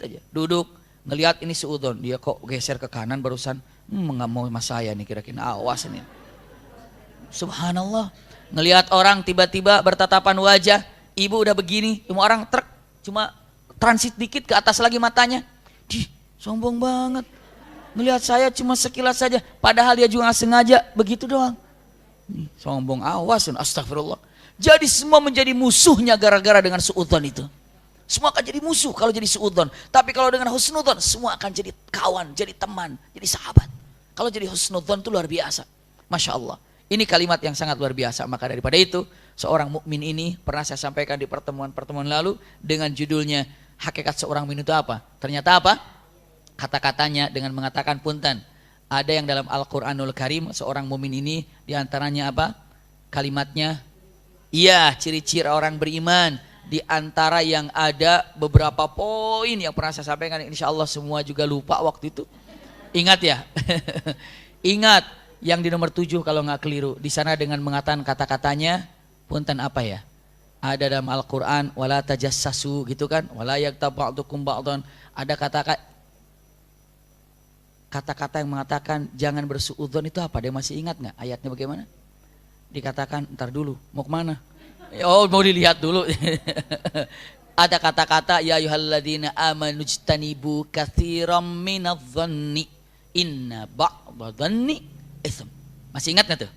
aja. Duduk, ngelihat ini suudzon, dia kok geser ke kanan barusan, nggak mau sama saya nih kira-kira, awas ini. Subhanallah. Ngelihat orang tiba-tiba bertatapan wajah, ibu udah begini, cuma orang truk, cuma transit dikit ke atas lagi matanya. Sombong banget. Ngelihat saya cuma sekilas saja, padahal dia juga nggak sengaja, begitu doang. Sombong, awas, astagfirullah. Jadi semua menjadi musuhnya gara-gara dengan suudzon itu. Semua akan jadi musuh kalau jadi suudzon. Tapi kalau dengan husnudzon, semua akan jadi kawan, jadi teman, jadi sahabat. Kalau jadi husnudzon itu luar biasa. Masya Allah. Ini kalimat yang sangat luar biasa. Maka daripada itu, seorang mukmin ini pernah saya sampaikan di pertemuan-pertemuan lalu dengan judulnya hakikat seorang mukmin itu apa? Ternyata apa? Kata-katanya dengan mengatakan punten. Ada yang dalam Al-Quranul Karim seorang mukmin ini diantaranya apa? Kalimatnya, iya, ciri-ciri orang beriman. Di antara yang ada beberapa poin yang pernah saya sampaikan, insya Allah semua juga lupa waktu itu. Ingat ya, ingat yang di nomor 7 kalau nggak keliru. Di sana dengan mengatakan kata-katanya, punten apa ya? Ada dalam Al-Quran, wala tajassasu gitu kan, wala yaghtab ba'dukum ba'dan. Ada kata-kata yang mengatakan jangan bersuudzon itu apa? Dia masih ingat nggak ayatnya bagaimana? Dikatakan, ntar dulu, mau kemana? Oh, mau dilihat dulu. Ada kata-kata ya ayyuhalladzina amanu jtanibu katsiran minadh-dhanni inna ba'dadh-dhanni itsm. Masih ingat enggak tuh?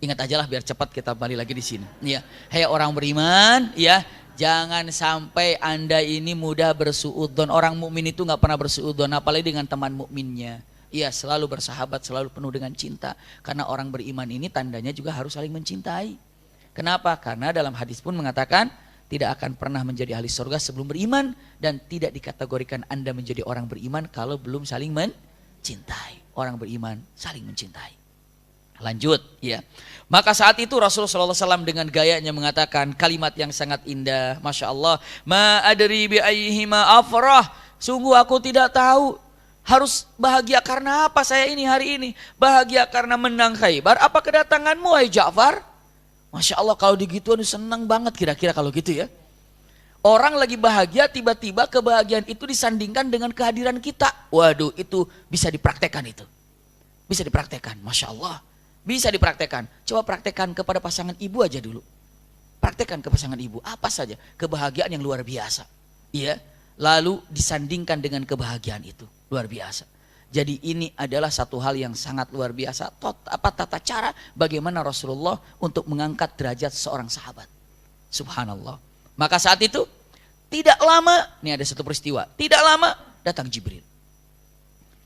Ingat aja lah biar cepat kita balik lagi di sini. Ya, hai orang beriman, ya, jangan sampai Anda ini mudah bersuudzon. Orang mukmin itu enggak pernah bersuudzon apalagi dengan teman mukminnya. Iya, selalu bersahabat, selalu penuh dengan cinta. Karena orang beriman ini tandanya juga harus saling mencintai. Kenapa? Karena dalam hadis pun mengatakan tidak akan pernah menjadi ahli surga sebelum beriman dan tidak dikategorikan Anda menjadi orang beriman kalau belum saling mencintai. Orang beriman saling mencintai. Lanjut, ya. Maka saat itu Rasulullah SAW dengan gayanya mengatakan kalimat yang sangat indah, masya Allah. Ma adri bi ayyihima afrah. Sungguh aku tidak tahu harus bahagia karena apa saya ini hari ini. Bahagia karena menang Khaybar. Apa kedatanganmu, hai Ja'far? Masya Allah kalau digituan senang banget kira-kira kalau gitu ya. Orang lagi bahagia tiba-tiba kebahagiaan itu disandingkan dengan kehadiran kita. Waduh, itu bisa dipraktekkan itu. Bisa dipraktekkan, Masya Allah. Bisa dipraktekkan. Coba praktekkan kepada pasangan ibu aja dulu. Praktekkan ke pasangan ibu. Apa saja kebahagiaan yang luar biasa. Iya. Lalu disandingkan dengan kebahagiaan itu. Luar biasa. Jadi ini adalah satu hal yang sangat luar biasa. Tata cara bagaimana Rasulullah untuk mengangkat derajat seorang sahabat. Subhanallah. Maka saat itu tidak lama, ini ada satu peristiwa. Tidak lama datang Jibril.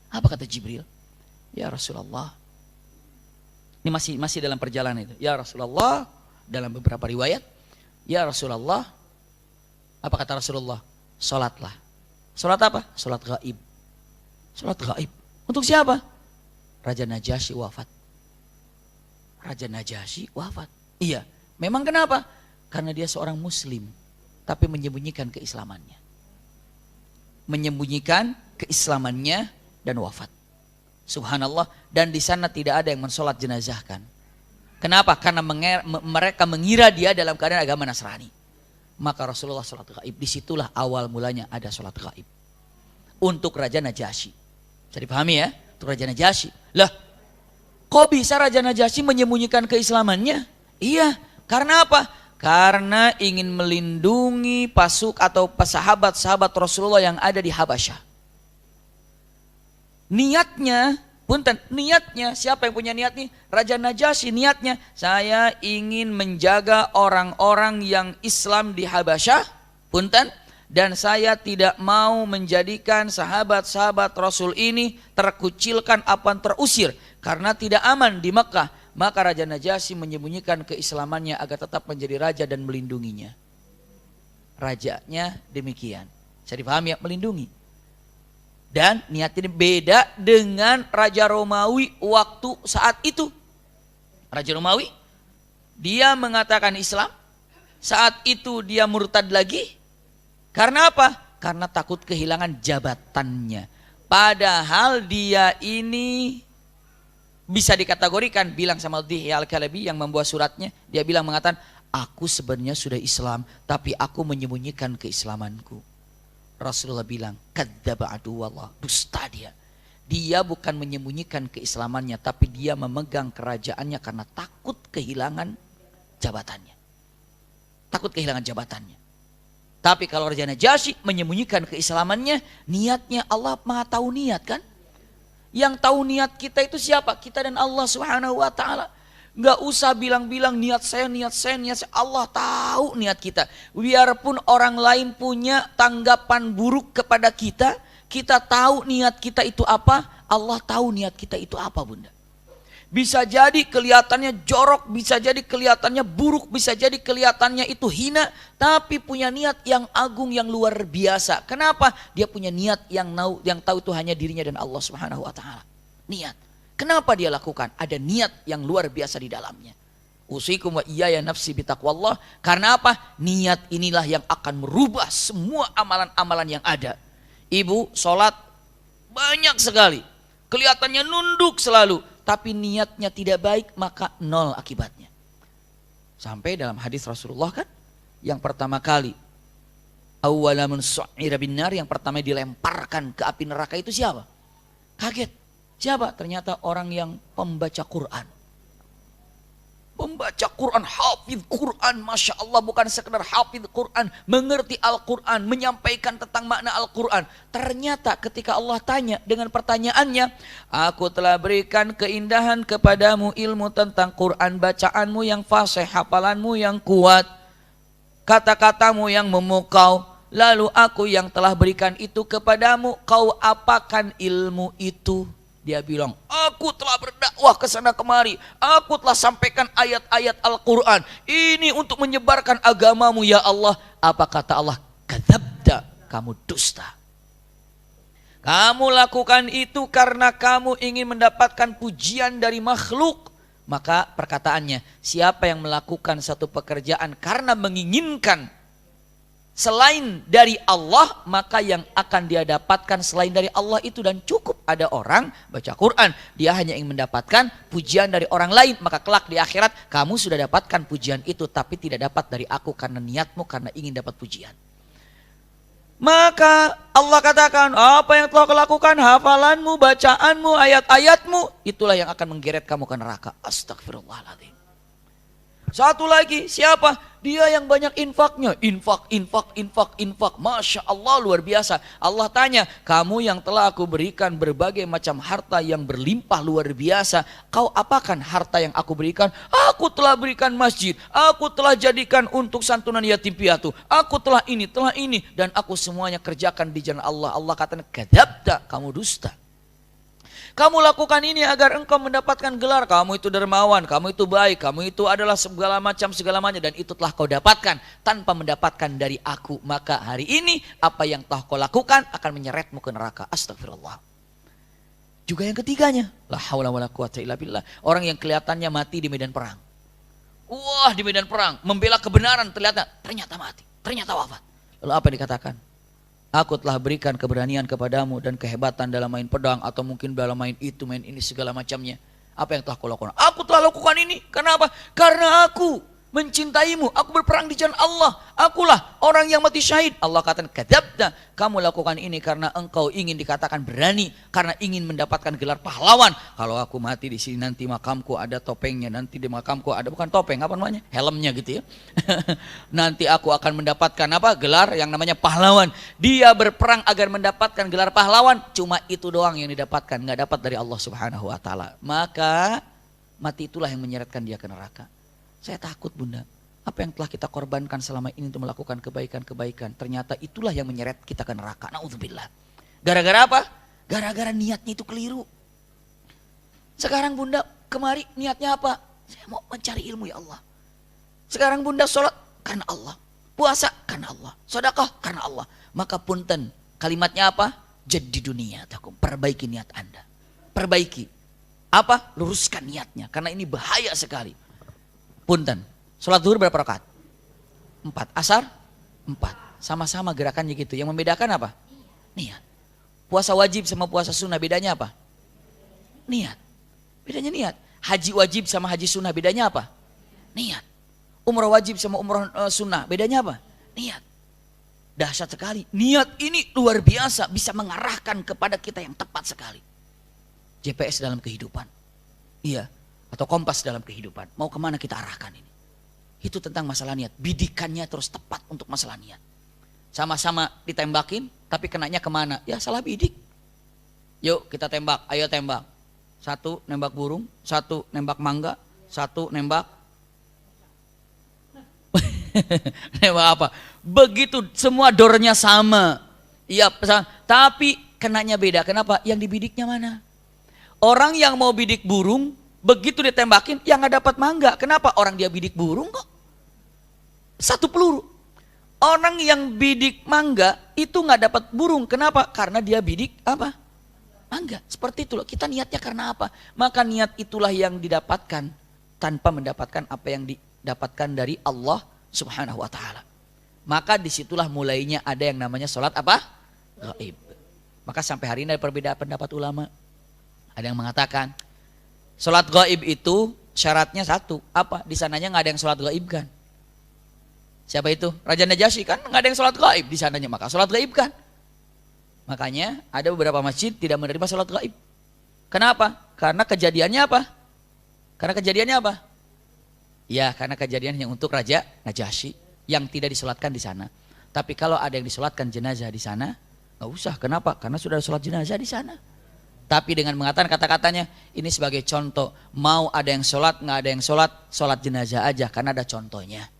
Apa kata Jibril? Ya Rasulullah. Ini masih dalam perjalanan itu. Ya Rasulullah, dalam beberapa riwayat. Ya Rasulullah. Apa kata Rasulullah? Salatlah. Salat apa? Salat gaib. Salat gaib. Untuk siapa? Raja Najasyi wafat. Raja Najasyi wafat. Iya. Memang kenapa? Karena dia seorang muslim. Tapi menyembunyikan keislamannya. Menyembunyikan keislamannya dan wafat. Subhanallah. Dan di sana tidak ada yang mensolat jenazahkan. Kenapa? Karena mereka mengira dia dalam keadaan agama Nasrani. Maka Rasulullah salat gaib. Disitulah awal mulanya ada salat gaib. Untuk Raja Najasyi. Bisa dipahami ya, untuk Raja Najasyi. Lah, kok bisa Raja Najasyi menyembunyikan keislamannya? Iya, karena apa? Karena ingin melindungi atau sahabat-sahabat Rasulullah yang ada di Habasyah. Niatnya, niatnya, siapa yang punya niat nih? Raja Najasyi niatnya, saya ingin menjaga orang-orang yang Islam di Habasyah, dan saya tidak mau menjadikan sahabat-sahabat Rasul ini terkucilkan apa terusir karena tidak aman di Mekah. Maka Raja Najasyi menyembunyikan keislamannya agar tetap menjadi raja dan melindunginya. Rajanya demikian. Bisa dipahami ya, melindungi. Dan niat ini beda dengan Raja Romawi waktu saat itu. Raja Romawi, dia mengatakan Islam, saat itu dia murtad lagi. Karena apa? Karena takut kehilangan jabatannya. Padahal dia ini bisa dikategorikan, bilang sama Dihya Al-Kalabi yang membuat suratnya, dia bilang mengatakan, aku sebenarnya sudah Islam, tapi aku menyembunyikan keislamanku. Rasulullah bilang, kadzdzaba aduwallah, dusta dia. Dia bukan menyembunyikan keislamannya, tapi dia memegang kerajaannya karena takut kehilangan jabatannya. Takut kehilangan jabatannya. Tapi kalau Raja Najasyi menyembunyikan keislamannya, niatnya Allah Maha tahu niat kan? Yang tahu niat kita itu siapa? Kita dan Allah Subhanahu wa taala. Enggak usah bilang-bilang niat saya. Allah tahu niat kita. Biarpun orang lain punya tanggapan buruk kepada kita, kita tahu niat kita itu apa, Allah tahu niat kita itu apa, Bunda. Bisa jadi kelihatannya jorok, bisa jadi kelihatannya buruk, bisa jadi kelihatannya itu hina, tapi punya niat yang agung, yang luar biasa. Kenapa? Dia punya niat yang tahu itu hanya dirinya dan Allah Subhanahu wa taala. Niat. Kenapa dia lakukan? Ada niat yang luar biasa di dalamnya. Usikum wa iyaya nafsi bitaqwallah. Karena apa? Niat inilah yang akan merubah semua amalan-amalan yang ada. Ibu sholat banyak sekali. Kelihatannya nunduk selalu. Tapi niatnya tidak baik, maka nol akibatnya. Sampai dalam hadis Rasulullah kan, yang pertama kali awwalamun su'ira binnar, yang pertama dilemparkan ke api neraka itu siapa? Kaget. Siapa? Ternyata orang yang pembaca Quran. Membaca Quran, hafidh Quran, Masya Allah, bukan sekedar hafidh Quran, mengerti Al-Quran, menyampaikan tentang makna Al-Quran. Ternyata ketika Allah tanya dengan pertanyaannya, aku telah berikan keindahan kepadamu ilmu tentang Quran, bacaanmu yang fasih, hafalanmu yang kuat, kata-katamu yang memukau, lalu aku yang telah berikan itu kepadamu, kau apakan ilmu itu? Dia bilang, aku telah berdakwah ke sana kemari. Aku telah sampaikan ayat-ayat Al-Quran. Ini untuk menyebarkan agamamu ya Allah. Apa kata Allah? Kadzabta, kamu dusta. Kamu lakukan itu karena kamu ingin mendapatkan pujian dari makhluk. Maka perkataannya, siapa yang melakukan satu pekerjaan karena menginginkan selain dari Allah, maka yang akan dia dapatkan selain dari Allah itu. Dan cukup ada orang baca Quran, dia hanya ingin mendapatkan pujian dari orang lain, maka kelak di akhirat kamu sudah dapatkan pujian itu, tapi tidak dapat dari aku karena niatmu karena ingin dapat pujian. Maka Allah katakan, apa yang telah kau lakukan, hafalanmu, bacaanmu, ayat-ayatmu, itulah yang akan menggeret kamu ke neraka. Astagfirullahaladzim. Satu lagi, siapa? Dia yang banyak infaknya. Infak. Masya Allah, luar biasa. Allah tanya, kamu yang telah aku berikan berbagai macam harta yang berlimpah luar biasa, kau apakan harta yang aku berikan? Aku telah berikan masjid, aku telah jadikan untuk santunan yatim piatu, aku telah ini, dan aku semuanya kerjakan di jalan Allah. Allah katakan, kadzabta, kamu dusta. Kamu lakukan ini agar engkau mendapatkan gelar, kamu itu dermawan, kamu itu baik, kamu itu adalah segala macam, dan itu telah kau dapatkan tanpa mendapatkan dari aku. Maka hari ini apa yang telah kau lakukan akan menyeretmu ke neraka. Astagfirullah. Juga yang ketiganya, la haula wala quwata illa billah, orang yang kelihatannya mati di medan perang. Wah, di medan perang membela kebenaran, ternyata mati, ternyata wafat. Lalu apa yang dikatakan? Aku telah berikan keberanian kepadamu dan kehebatan dalam main pedang, atau mungkin dalam main itu, main ini, segala macamnya. Apa yang telah kau lakukan? Aku telah lakukan ini. Kenapa? Karena aku mencintaimu. Aku berperang di jalan Allah. Akulah orang yang mati syahid. Allah katakan, kadzabta, kamu lakukan ini karena engkau ingin dikatakan berani, karena ingin mendapatkan gelar pahlawan. Kalau aku mati di sini nanti makamku ada topengnya, nanti di makamku ada, bukan topeng, apa namanya? Helmnya gitu ya. Nanti aku akan mendapatkan apa? Gelar yang namanya pahlawan. Dia berperang agar mendapatkan gelar pahlawan, cuma itu doang yang didapatkan, nggak dapat dari Allah Subhanahu wa taala. Maka mati itulah yang menyeretkan dia ke neraka. Saya takut, Bunda, apa yang telah kita korbankan selama ini untuk melakukan kebaikan-kebaikan, ternyata itulah yang menyeret kita ke neraka. Na'udzubillah. Gara-gara apa? Gara-gara niatnya itu keliru. Sekarang Bunda kemari niatnya apa? Saya mau mencari ilmu ya Allah. Sekarang Bunda sholat karena Allah, puasa karena Allah, sedekah karena Allah. Maka punten, kalimatnya apa? Jadi dunia, perbaiki niat Anda. Perbaiki. Apa? Luruskan niatnya, karena ini bahaya sekali. Punten, sholat zuhur berapa rakaat? 4. Asar? 4. Sama-sama gerakannya gitu. Yang membedakan apa? Niat. Puasa wajib sama puasa sunnah bedanya apa? Niat. Bedanya niat. Haji wajib sama haji sunnah bedanya apa? Niat. Umrah wajib sama umrah sunnah bedanya apa? Niat. Dahsyat sekali. Niat ini luar biasa, bisa mengarahkan kepada kita yang tepat sekali. GPS dalam kehidupan. Iya. Atau kompas dalam kehidupan. Mau kemana kita arahkan ini? Itu tentang masalah niat. Bidikannya terus tepat untuk masalah niat. Sama-sama ditembakin, tapi kenanya kemana? Ya salah bidik. Yuk kita tembak, ayo tembak. Satu nembak burung, satu nembak mangga, satu nembak. Nembak apa? Begitu semua dornya sama. Iya, tapi kenanya beda. Kenapa? Yang dibidiknya mana? Orang yang mau bidik burung, begitu ditembakin, yang nggak dapat mangga. Kenapa? Orang dia bidik burung kok. Satu peluru. Orang yang bidik mangga itu nggak dapat burung. Kenapa? Karena dia bidik apa? Mangga. Seperti itu loh. Kita niatnya karena apa? Maka niat itulah yang didapatkan tanpa mendapatkan apa yang didapatkan dari Allah Subhanahu wa ta'ala. Maka disitulah mulainya ada yang namanya sholat apa? Gaib. Maka sampai hari ini ada perbedaan pendapat ulama. Ada yang mengatakan sholat gaib itu syaratnya satu. Apa? Di sananya nggak ada yang sholat gaib kan? Siapa itu? Raja Najasyi kan nggak ada yang sholat gaib di sananya, maka sholat gaib kan? Makanya ada beberapa masjid tidak menerima sholat gaib. Kenapa? Karena kejadiannya apa? Karena kejadiannya apa? Ya, karena kejadiannya untuk Raja Najasyi yang tidak disolatkan di sana. Tapi kalau ada yang disolatkan jenazah di sana, nggak usah. Kenapa? Karena sudah ada sholat jenazah di sana. Tapi dengan mengatakan kata-katanya, ini sebagai contoh. Mau ada yang sholat, nggak ada yang sholat, sholat jenazah aja karena ada contohnya.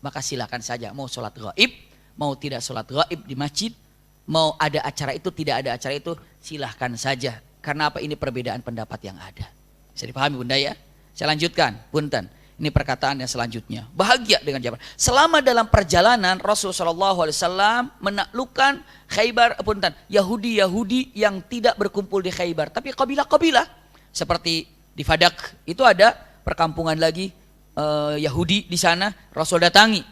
Maka silakan saja, mau sholat gaib, mau tidak sholat gaib di masjid, mau ada acara itu, tidak ada acara itu, silahkan saja. Karena apa? Ini perbedaan pendapat yang ada. Bisa dipahami Bunda ya? Saya lanjutkan, punten. Ini perkataan yang selanjutnya. Bahagia dengan jawaban. Selama dalam perjalanan Rasulullah SAW menaklukkan Khaybar, punten, Yahudi-Yahudi yang tidak berkumpul di Khaybar, tapi kabilah-kabilah seperti di Fadak itu ada perkampungan lagi Yahudi di sana. Rasul datangi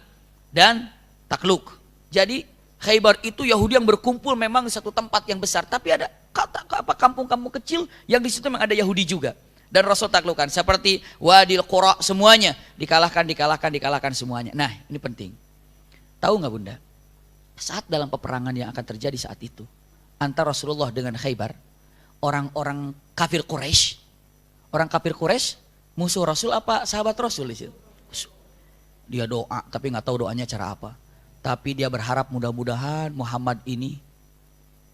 dan takluk. Jadi Khaybar itu Yahudi yang berkumpul memang di satu tempat yang besar, tapi ada kampung-kampung kecil yang di situ memang ada Yahudi juga. Dan Rasul taklukkan seperti Wadil Qura, semuanya dikalahkan semuanya. Nah, ini penting. Tahu nggak Bunda? Saat dalam peperangan yang akan terjadi saat itu antara Rasulullah dengan Khaybar, orang-orang kafir Quraisy, musuh Rasul apa sahabat Rasul di situ? Dia doa, tapi nggak tahu doanya cara apa. Tapi dia berharap mudah-mudahan Muhammad ini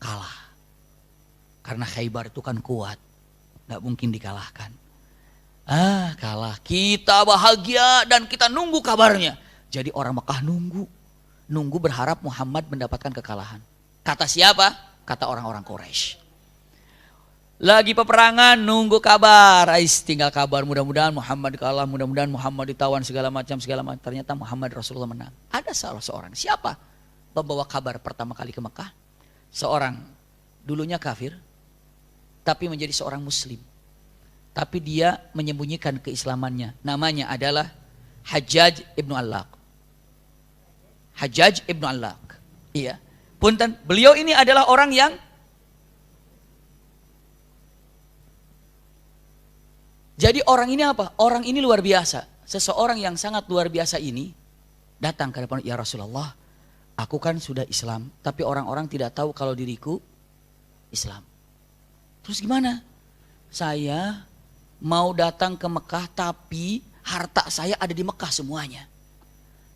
kalah. Karena Khaybar itu kan kuat. Gak mungkin dikalahkan. Kalah. Kita bahagia dan kita nunggu kabarnya. Jadi orang Mekah nunggu berharap Muhammad mendapatkan kekalahan. Kata siapa? Kata orang-orang Quraisy. Lagi peperangan nunggu kabar. Tinggal kabar, mudah-mudahan Muhammad kalah, mudah-mudahan Muhammad ditawan segala macam. Ternyata Muhammad Rasulullah menang. Ada salah seorang. Siapa? Pembawa kabar pertama kali ke Mekah. Seorang dulunya kafir, tapi menjadi seorang muslim. Tapi dia menyembunyikan keislamannya. Namanya adalah Hajjaj ibnu Allaq. Hajjaj ibnu Allaq. Iya. Punten, beliau ini adalah orang yang jadi orang ini apa? Orang ini luar biasa. Seseorang yang sangat luar biasa ini datang ke depan, ya Rasulullah, aku kan sudah Islam, tapi orang-orang tidak tahu kalau diriku Islam. Terus gimana? Saya mau datang ke Mekah tapi harta saya ada di Mekah semuanya.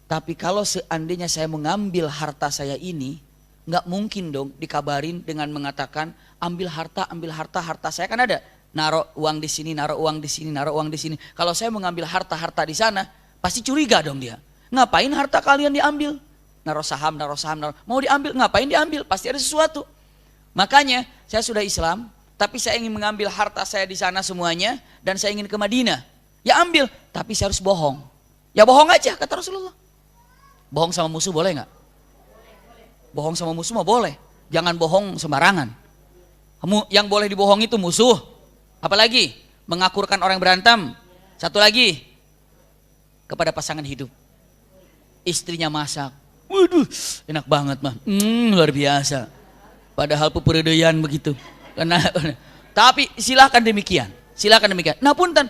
Tapi kalau seandainya saya mengambil harta saya ini, nggak mungkin dong dikabarin dengan mengatakan ambil harta saya kan ada. Naruh uang di sini, naruh uang di sini, naruh uang di sini. Kalau saya mengambil harta di sana, pasti curiga dong dia. Ngapain harta kalian diambil? Naruh saham. Mau diambil, ngapain diambil? Pasti ada sesuatu. Makanya saya sudah Islam, tapi saya ingin mengambil harta saya di sana semuanya dan saya ingin ke Madinah. Ya ambil, tapi saya harus bohong. Ya bohong aja kata Rasulullah. Bohong sama musuh boleh nggak? Bohong sama musuh mah boleh. Jangan bohong sembarangan. Yang boleh dibohong itu musuh. Apalagi mengakurkan orang berantem. Satu lagi kepada pasangan hidup. Istrinya masak. Waduh, enak banget mah. Luar biasa. Padahal peperedeyan begitu. Tapi silakan demikian. Nah punten,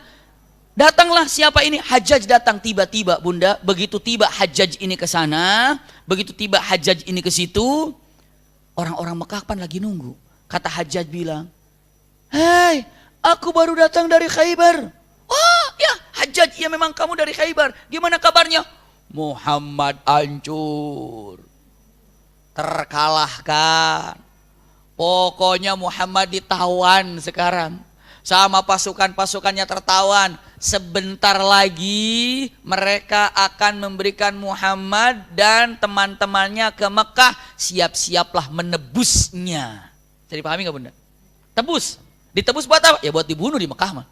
datanglah siapa ini? Hajjaj datang tiba-tiba Bunda. Begitu tiba Hajjaj ini ke sana, begitu tiba Hajjaj ini ke situ, orang-orang Mekah kan lagi nunggu. Kata Hajjaj bilang, "Hei, aku baru datang dari Khaybar." "Oh ya, Hajjaj, ya memang kamu dari Khaybar. Gimana kabarnya? Muhammad hancur. Terkalahkan. Pokoknya Muhammad ditawan sekarang. Sama pasukan-pasukannya tertawan. Sebentar lagi mereka akan memberikan Muhammad dan teman-temannya ke Mekah. Siap-siaplah menebusnya. Jadi pahami gak bunda? Tebus. Ditebus buat apa? Ya buat dibunuh di Mekah mah.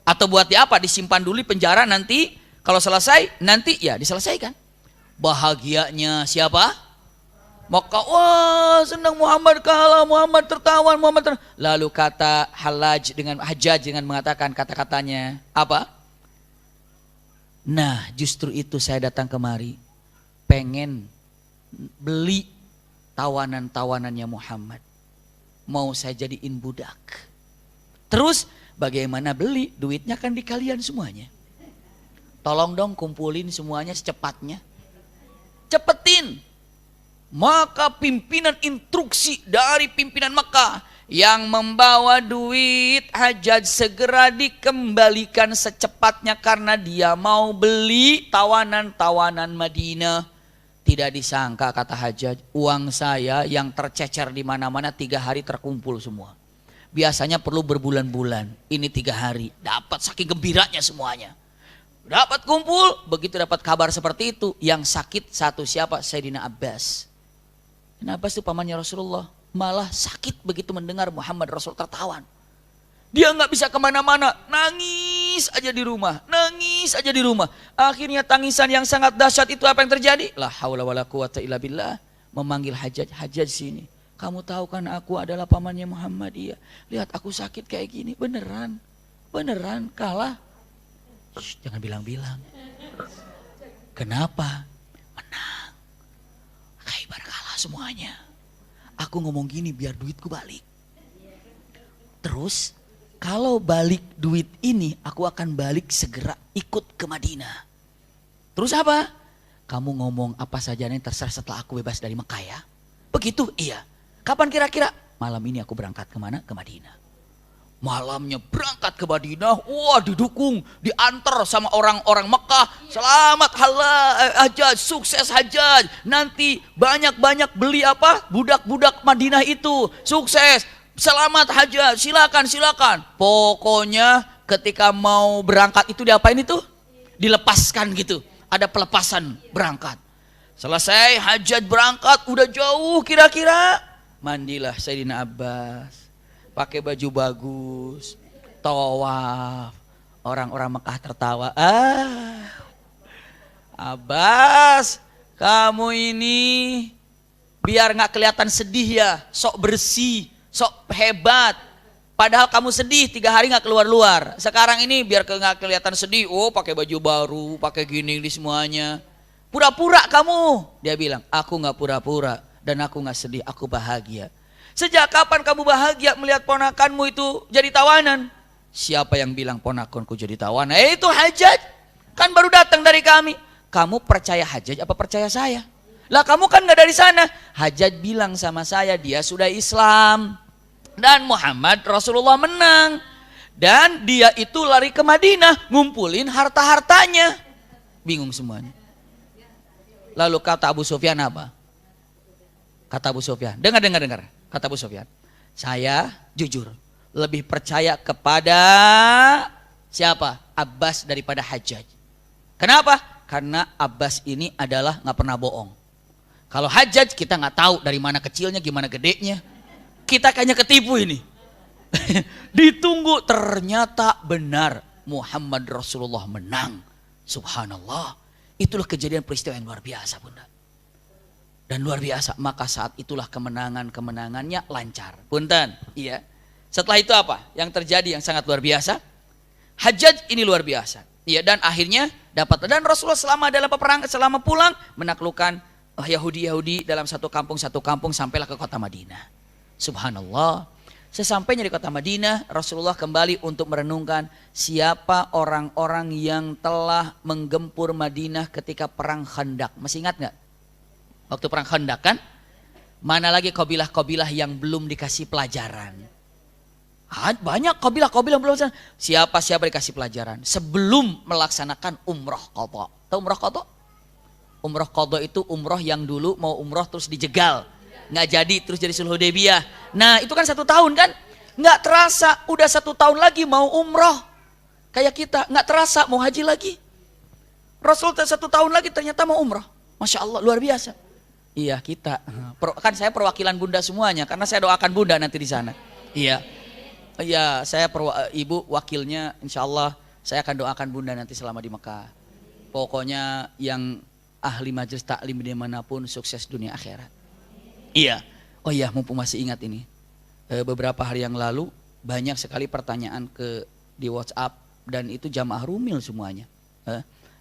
Atau buat di apa? Disimpan dulu di penjara, nanti kalau selesai nanti ya diselesaikan. Bahagianya siapa? Maka wah senang Muhammad kalah, Muhammad tertawan, Lalu kata Hajjaj dengan mengatakan kata-katanya apa? Nah justru itu saya datang kemari pengen beli tawanan-tawanannya Muhammad. Mau saya jadiin budak. Terus bagaimana beli? Duitnya kan di kalian semuanya. Tolong dong kumpulin semuanya secepatnya. Cepetin. Maka pimpinan instruksi dari pimpinan Mekah yang membawa duit Hajjaj segera dikembalikan secepatnya karena dia mau beli tawanan-tawanan Madinah. Tidak disangka kata Hajjaj, uang saya yang tercecer di mana-mana 3 hari terkumpul semua. Biasanya perlu berbulan-bulan, ini 3 hari dapat saking gembiranya semuanya. Dapat kumpul, begitu dapat kabar seperti itu, yang sakit satu siapa? Sayyidina Abbas. Dan Abbas itu pamannya Rasulullah, malah sakit begitu mendengar Muhammad Rasul tertawan. Dia nggak bisa kemana-mana, nangis aja di rumah, nangis aja di rumah. Akhirnya tangisan yang sangat dahsyat itu apa yang terjadi? La haula wala quwata illa billah. Memanggil Hajjaj, Hajjaj sini. Kamu tahu kan aku adalah pamannya Muhammad, iya. Lihat aku sakit kayak gini, beneran kalah. Shh, jangan bilang-bilang. Kenapa? Menang. Khaybar kalah semuanya. Aku ngomong gini biar duitku balik. Terus kalau balik duit ini aku akan balik segera ikut ke Madinah. Terus apa? Kamu ngomong apa saja yang terserah setelah aku bebas dari Mekah ya. Begitu? Iya. Kapan kira-kira? Malam ini aku berangkat kemana? Ke Madinah. Malamnya berangkat ke Madinah, wah didukung, diantar sama orang-orang Mekah. Selamat Hajjaj, sukses Hajjaj. Nanti banyak-banyak beli apa? Budak-budak Madinah itu, sukses. Selamat Hajjaj, silakan. Pokoknya ketika mau berangkat itu diapain itu? Dilepaskan gitu, ada pelepasan berangkat. Selesai Hajjaj berangkat, udah jauh kira-kira. Mandilah Sayyidina Abbas. Pakai baju bagus, tawaf, orang-orang Mekah tertawa. Abbas, kamu ini biar nggak kelihatan sedih ya, sok bersih, sok hebat. Padahal kamu sedih 3 hari nggak keluar-luar. Sekarang ini biar nggak kelihatan sedih, oh pakai baju baru, pakai gini di semuanya. Pura-pura kamu, dia bilang. Aku nggak pura-pura dan aku nggak sedih, aku bahagia. Sejak kapan kamu bahagia melihat ponakanmu itu jadi tawanan? Siapa yang bilang ponakanku jadi tawanan? Itu Hajjaj. Kan baru datang dari kami. Kamu percaya Hajjaj apa percaya saya? Lah kamu kan gak dari sana. Hajjaj bilang sama saya dia sudah Islam. Dan Muhammad Rasulullah menang. Dan dia itu lari ke Madinah ngumpulin harta-hartanya. Bingung semuanya. Lalu kata Abu Sufyan apa? Kata Abu Sufyan, dengar. Kata Abu Sufyan, saya jujur lebih percaya kepada siapa? Abbas daripada Hajjaj. Kenapa? Karena Abbas ini adalah nggak pernah bohong. Kalau Hajjaj kita nggak tahu dari mana kecilnya, gimana gedenya. Kita kayaknya ketipu ini. Ditunggu ternyata benar Muhammad Rasulullah menang. Subhanallah. Itulah kejadian peristiwa yang luar biasa, Bunda. Dan luar biasa, maka saat itulah kemenangannya lancar. Punten, iya. Setelah itu apa? Yang terjadi yang sangat luar biasa. Hajjaj ini luar biasa. Iya, dan akhirnya dapat. Dan Rasulullah selama pulang menaklukkan Yahudi dalam satu kampung sampailah ke kota Madinah. Subhanallah. Sesampainya di kota Madinah, Rasulullah kembali untuk merenungkan siapa orang-orang yang telah menggempur Madinah ketika perang Khandaq. Masih ingat nggak? Waktu perang Khandaq kan, mana lagi kabilah-kabilah yang belum dikasih pelajaran. Banyak kabilah-kabilah belum sana. Siapa dikasih pelajaran sebelum melaksanakan umroh qadha. Tahu umroh qadha? Umroh qadha itu umroh yang dulu mau umroh terus dijegal, nggak jadi, terus jadi sulh Hudaybiyah. Nah itu kan 1 tahun kan, nggak terasa udah 1 tahun lagi mau umroh. Kayak kita nggak terasa mau haji lagi. Rasul 1 tahun lagi ternyata mau umroh. Masya Allah, luar biasa. Iya kita, kan saya perwakilan bunda semuanya karena saya doakan bunda nanti di sana. Iya. Iya, saya ibu wakilnya, insya Allah saya akan doakan bunda nanti selama di Mekah. Pokoknya yang ahli majelis taklim dimanapun sukses dunia akhirat. Iya. Oh iya, mumpung masih ingat ini. Beberapa hari yang lalu banyak sekali pertanyaan di WhatsApp dan itu jamaah rumil semuanya.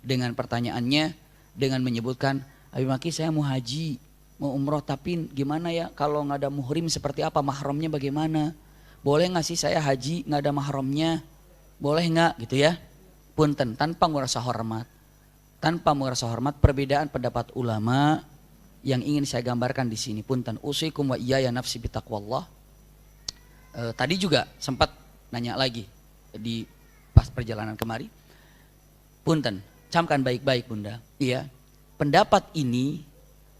Dengan pertanyaannya, dengan menyebutkan, Abi Maki saya mau haji, mau umroh tapi gimana ya kalau nggak ada muhrim seperti apa, mahramnya bagaimana? Boleh nggak sih saya haji nggak ada mahramnya? Boleh nggak gitu ya? Punten, tanpa merasa hormat. Tanpa merasa hormat, perbedaan pendapat ulama yang ingin saya gambarkan di sini. Punten, usikum wa iyaya nafsi bitaqwallah. Tadi juga sempat nanya lagi di pas perjalanan kemari. Punten, camkan baik-baik bunda. Iya, pendapat ini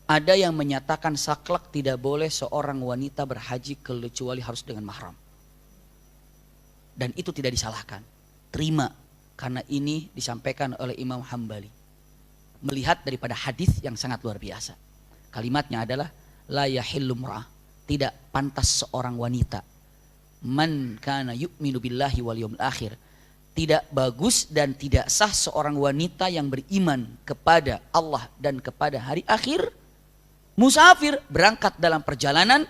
ada yang menyatakan saklek tidak boleh seorang wanita berhaji kecuali harus dengan mahram. Dan itu tidak disalahkan. Terima, karena ini disampaikan oleh Imam Hambali. Melihat daripada hadis yang sangat luar biasa. Kalimatnya adalah la yahillu mur'ah, tidak pantas seorang wanita. Man kana yu'minu billahi wal yawmil akhir. Tidak bagus dan tidak sah seorang wanita yang beriman kepada Allah dan kepada hari akhir, musafir, berangkat dalam perjalanan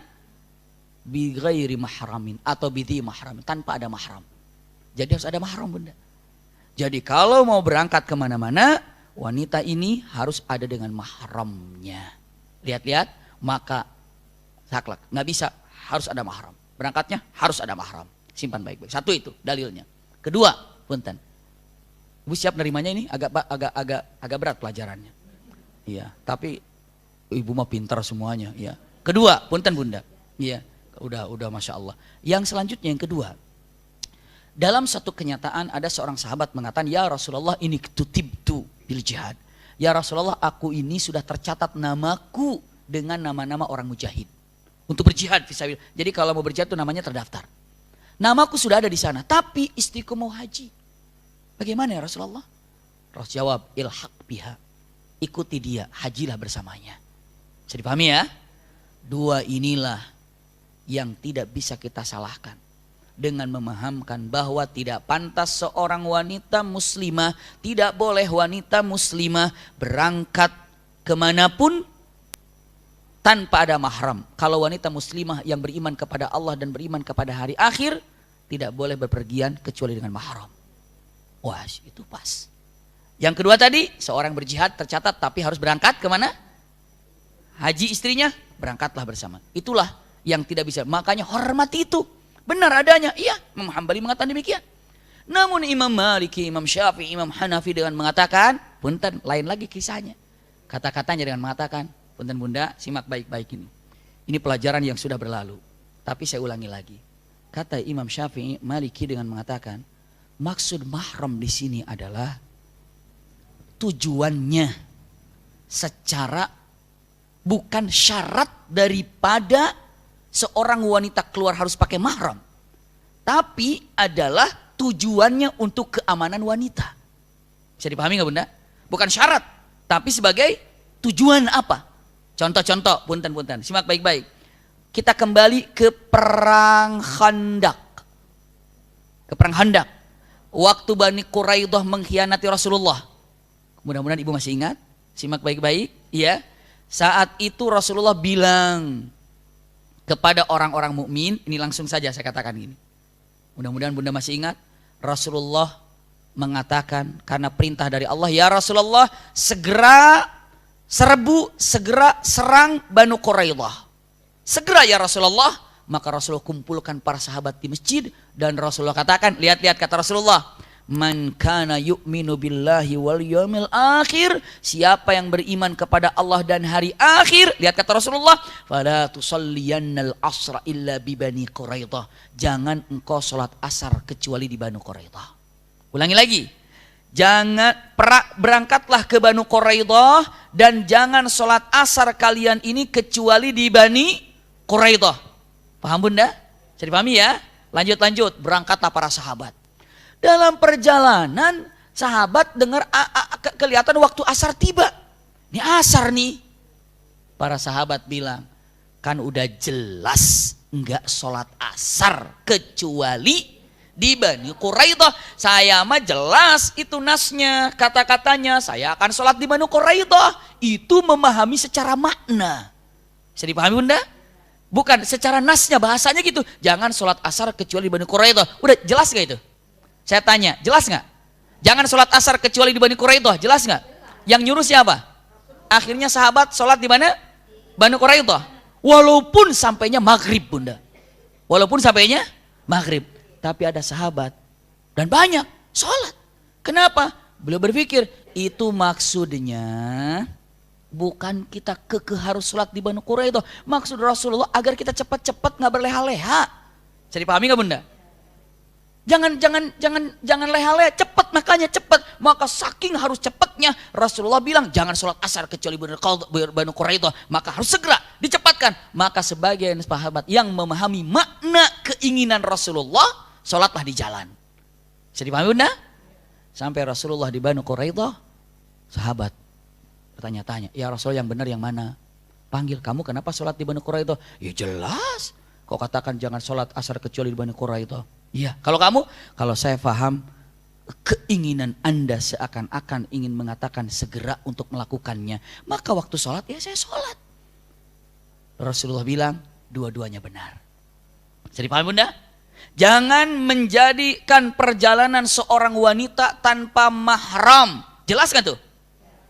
bi ghairi mahramin atau bidhi mahramin, tanpa ada mahram. Jadi harus ada mahram bunda. Jadi kalau mau berangkat kemana-mana, wanita ini harus ada dengan mahramnya. Lihat-lihat, maka saklek, nggak bisa, harus ada mahram. Berangkatnya harus ada mahram. Simpan baik-baik. Satu itu dalilnya. Kedua, punten. Ibu siap nerimanya ini agak berat pelajarannya. Iya, tapi ibu mah pintar semuanya. Iya. Kedua, punten bunda. Iya. Udah Masya Allah. Yang selanjutnya yang kedua, dalam satu kenyataan ada seorang sahabat mengatakan, ya Rasulullah ini ketutibtu bil jihad. Ya Rasulullah aku ini sudah tercatat namaku dengan nama-nama orang mujahid untuk berjihad fisabilillah. Jadi kalau mau berjihad itu namanya terdaftar. Namaku sudah ada di sana, tapi istriku mau haji. Bagaimana ya Rasulullah? Rasul jawab, ilhaq biha. Ikuti dia, hajilah bersamanya. Bisa dipahami ya? Dua inilah yang tidak bisa kita salahkan. Dengan memahamkan bahwa tidak pantas seorang wanita muslimah, tidak boleh wanita muslimah berangkat kemanapun tanpa ada mahram. Kalau wanita muslimah yang beriman kepada Allah dan beriman kepada hari akhir, tidak boleh berpergian kecuali dengan mahram. Wah itu pas. Yang kedua tadi, seorang berjihad tercatat tapi harus berangkat kemana? Haji istrinya, berangkatlah bersama. Itulah yang tidak bisa. Makanya hormati itu. Benar adanya. Iya, Imam Hambali mengatakan demikian. Namun Imam Maliki, Imam Syafi'i, Imam Hanafi dengan mengatakan, punten, lain lagi kisahnya. Kata-katanya dengan mengatakan, punten bunda, simak baik-baik ini. Ini pelajaran yang sudah berlalu. Tapi saya ulangi lagi. Kata Imam Syafi'i, Maliki dengan mengatakan, maksud mahram di sini adalah tujuannya secara bukan syarat daripada seorang wanita keluar harus pakai mahram. Tapi adalah tujuannya untuk keamanan wanita. Bisa dipahami nggak bunda? Bukan syarat, tapi sebagai tujuan apa? Contoh-contoh, punten-punten, simak baik-baik. Kita kembali ke perang Khandaq. Ke perang Khandaq. Waktu Bani Quraidah mengkhianati Rasulullah. Mudah-mudahan ibu masih ingat. Simak baik-baik. Ya. Saat itu Rasulullah bilang kepada orang-orang mukmin, ini langsung saja saya katakan gini. Mudah-mudahan bunda masih ingat. Rasulullah mengatakan karena perintah dari Allah, ya Rasulullah segera serbu, segera serang Banu Quraidah. Segera ya Rasulullah. Maka Rasulullah kumpulkan para sahabat di masjid dan Rasulullah katakan, lihat-lihat kata Rasulullah, Man kana yu'minu billahi wal yawmil akhir, siapa yang beriman kepada Allah dan hari akhir, lihat kata Rasulullah, fala tusalliyannal asra illa bi Bani Quraidah, jangan engkau salat asar kecuali di Banu Quraidah. Ulangi lagi, jangan berangkatlah ke Banu Quraidah dan jangan salat asar kalian ini kecuali di Bani Quraidah. Paham Bunda? Jadi pahami ya? Lanjut, berangkatlah para sahabat. Dalam perjalanan sahabat dengar kelihatan waktu asar tiba. Ini asar nih. Para sahabat bilang, kan udah jelas enggak sholat asar kecuali di Bani Quraidah. Saya mah jelas itu nasnya, kata-katanya saya akan sholat di Bani Quraidah. Itu memahami secara makna. Bisa dipahami Bunda? Bukan secara nasnya, bahasanya gitu. Jangan sholat asar kecuali di Bani Quraidah. Udah jelas gak itu? Saya tanya, jelas nggak? Jangan sholat asar kecuali di Bani Quraidah, jelas nggak? Yang nyuruh siapa? Akhirnya sahabat sholat di mana? Bani Quraidah. Walaupun sampainya maghrib Bunda. Walaupun sampainya maghrib. Tapi ada sahabat dan banyak sholat. Kenapa? Beliau berpikir, itu maksudnya bukan kita harus sholat di Bani Quraidah. Maksud Rasulullah agar kita cepat-cepat nggak berleha-leha. Jadi pahami nggak Bunda? Jangan leha-leha, cepat, makanya cepat. Maka saking harus cepatnya Rasulullah bilang jangan sholat asar kecuali Banu Quraidah, maka harus segera dicepatkan. Maka sebagian sahabat yang memahami makna keinginan Rasulullah, sholatlah di jalan. Bisa dipahami Bunda? Sampai Rasulullah di Banu Quraidah, sahabat bertanya-tanya, ya Rasul yang benar yang mana? Panggil, kamu kenapa sholat di Banu Quraidah? Ya jelas, kau katakan jangan sholat asar kecuali di Banu Quraidah. Iya, kalau saya paham keinginan Anda seakan-akan ingin mengatakan segera untuk melakukannya, maka waktu sholat ya saya sholat. Rasulullah bilang dua-duanya benar. Jadi paham Bunda? Jangan menjadikan perjalanan seorang wanita tanpa mahram. Jelas kan tuh?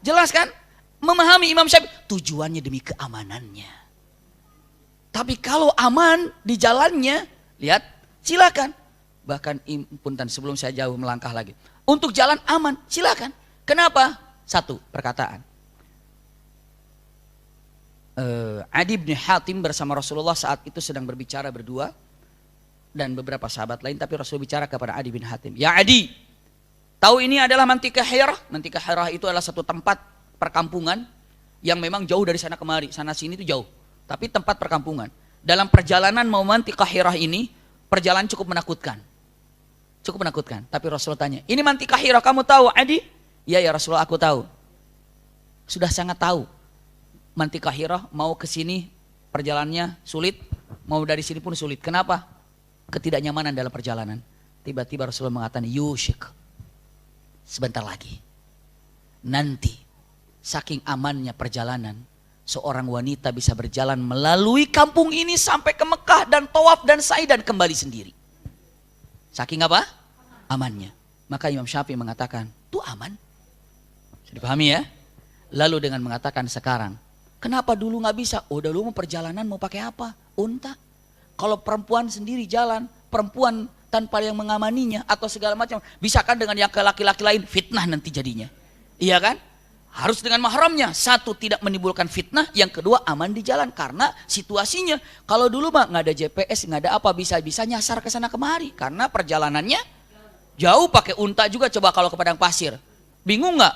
Jelas kan? Memahami Imam Syafi'i, tujuannya demi keamanannya. Tapi kalau aman di jalannya, lihat, silakan. Bahkan punten sebelum saya jauh melangkah lagi. Untuk jalan aman, silakan. Kenapa? Satu perkataan. Adi bin Hatim bersama Rasulullah saat itu sedang berbicara berdua. Dan beberapa sahabat lain, tapi Rasul bicara kepada Adi bin Hatim. Ya Adi, tahu ini adalah Mantikah Hirah? Mantikah Hirah itu adalah satu tempat perkampungan yang memang jauh dari sana kemari. Sana sini itu jauh. Tapi tempat perkampungan. Dalam perjalanan mau Mantikah Hirah ini, perjalanan cukup menakutkan. Cukup menakutkan. Tapi Rasul tanya, ini Mantikah Hirah kamu tahu Adi? Iya ya Rasulullah aku tahu. Sudah sangat tahu. Mantikah Hirah mau ke sini perjalanannya sulit. Mau dari sini pun sulit. Kenapa? Ketidaknyamanan dalam perjalanan. Tiba-tiba Rasulullah mengatakan, yushik. Sebentar lagi. Nanti saking amannya perjalanan, seorang wanita bisa berjalan melalui kampung ini sampai ke Mekah dan tawaf dan sa'i dan kembali sendiri. Saking apa? Amannya. Maka Imam Syafi'i mengatakan, itu aman. Bisa dipahami ya? Lalu dengan mengatakan sekarang, kenapa dulu nggak bisa? Oh dulu mau perjalanan mau pakai apa? Unta. Kalau perempuan sendiri jalan, perempuan tanpa yang mengamaninya atau segala macam, bisa kan dengan yang ke laki-laki lain, fitnah nanti jadinya. Iya kan? Harus dengan mahramnya. Satu, tidak menimbulkan fitnah. Yang kedua, aman di jalan. Karena situasinya. Kalau dulu mah nggak ada GPS, nggak ada apa, bisa-bisa nyasar ke sana kemari. Karena perjalanannya jauh, pakai unta juga. Coba kalau ke padang pasir. Bingung nggak?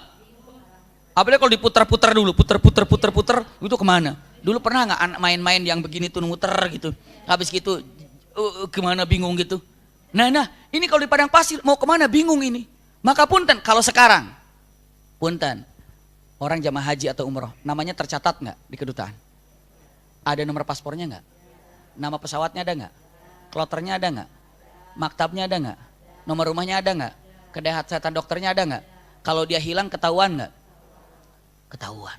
Apalagi kalau diputar-putar dulu. Putar-putar, itu kemana? Dulu pernah nggak main-main yang begini tuh muter gitu. Habis gitu, kemana bingung gitu. Nah, ini kalau di padang pasir mau kemana bingung ini. Maka punten, kalau sekarang. Punten. Orang jamaah haji atau umroh, namanya tercatat nggak di kedutaan? Ada nomor paspornya nggak? Nama pesawatnya ada nggak? Kloternya ada nggak? Maktabnya ada nggak? Nomor rumahnya ada nggak? Kesehatan dokternya ada nggak? Kalau dia hilang ketahuan nggak? Ketahuan.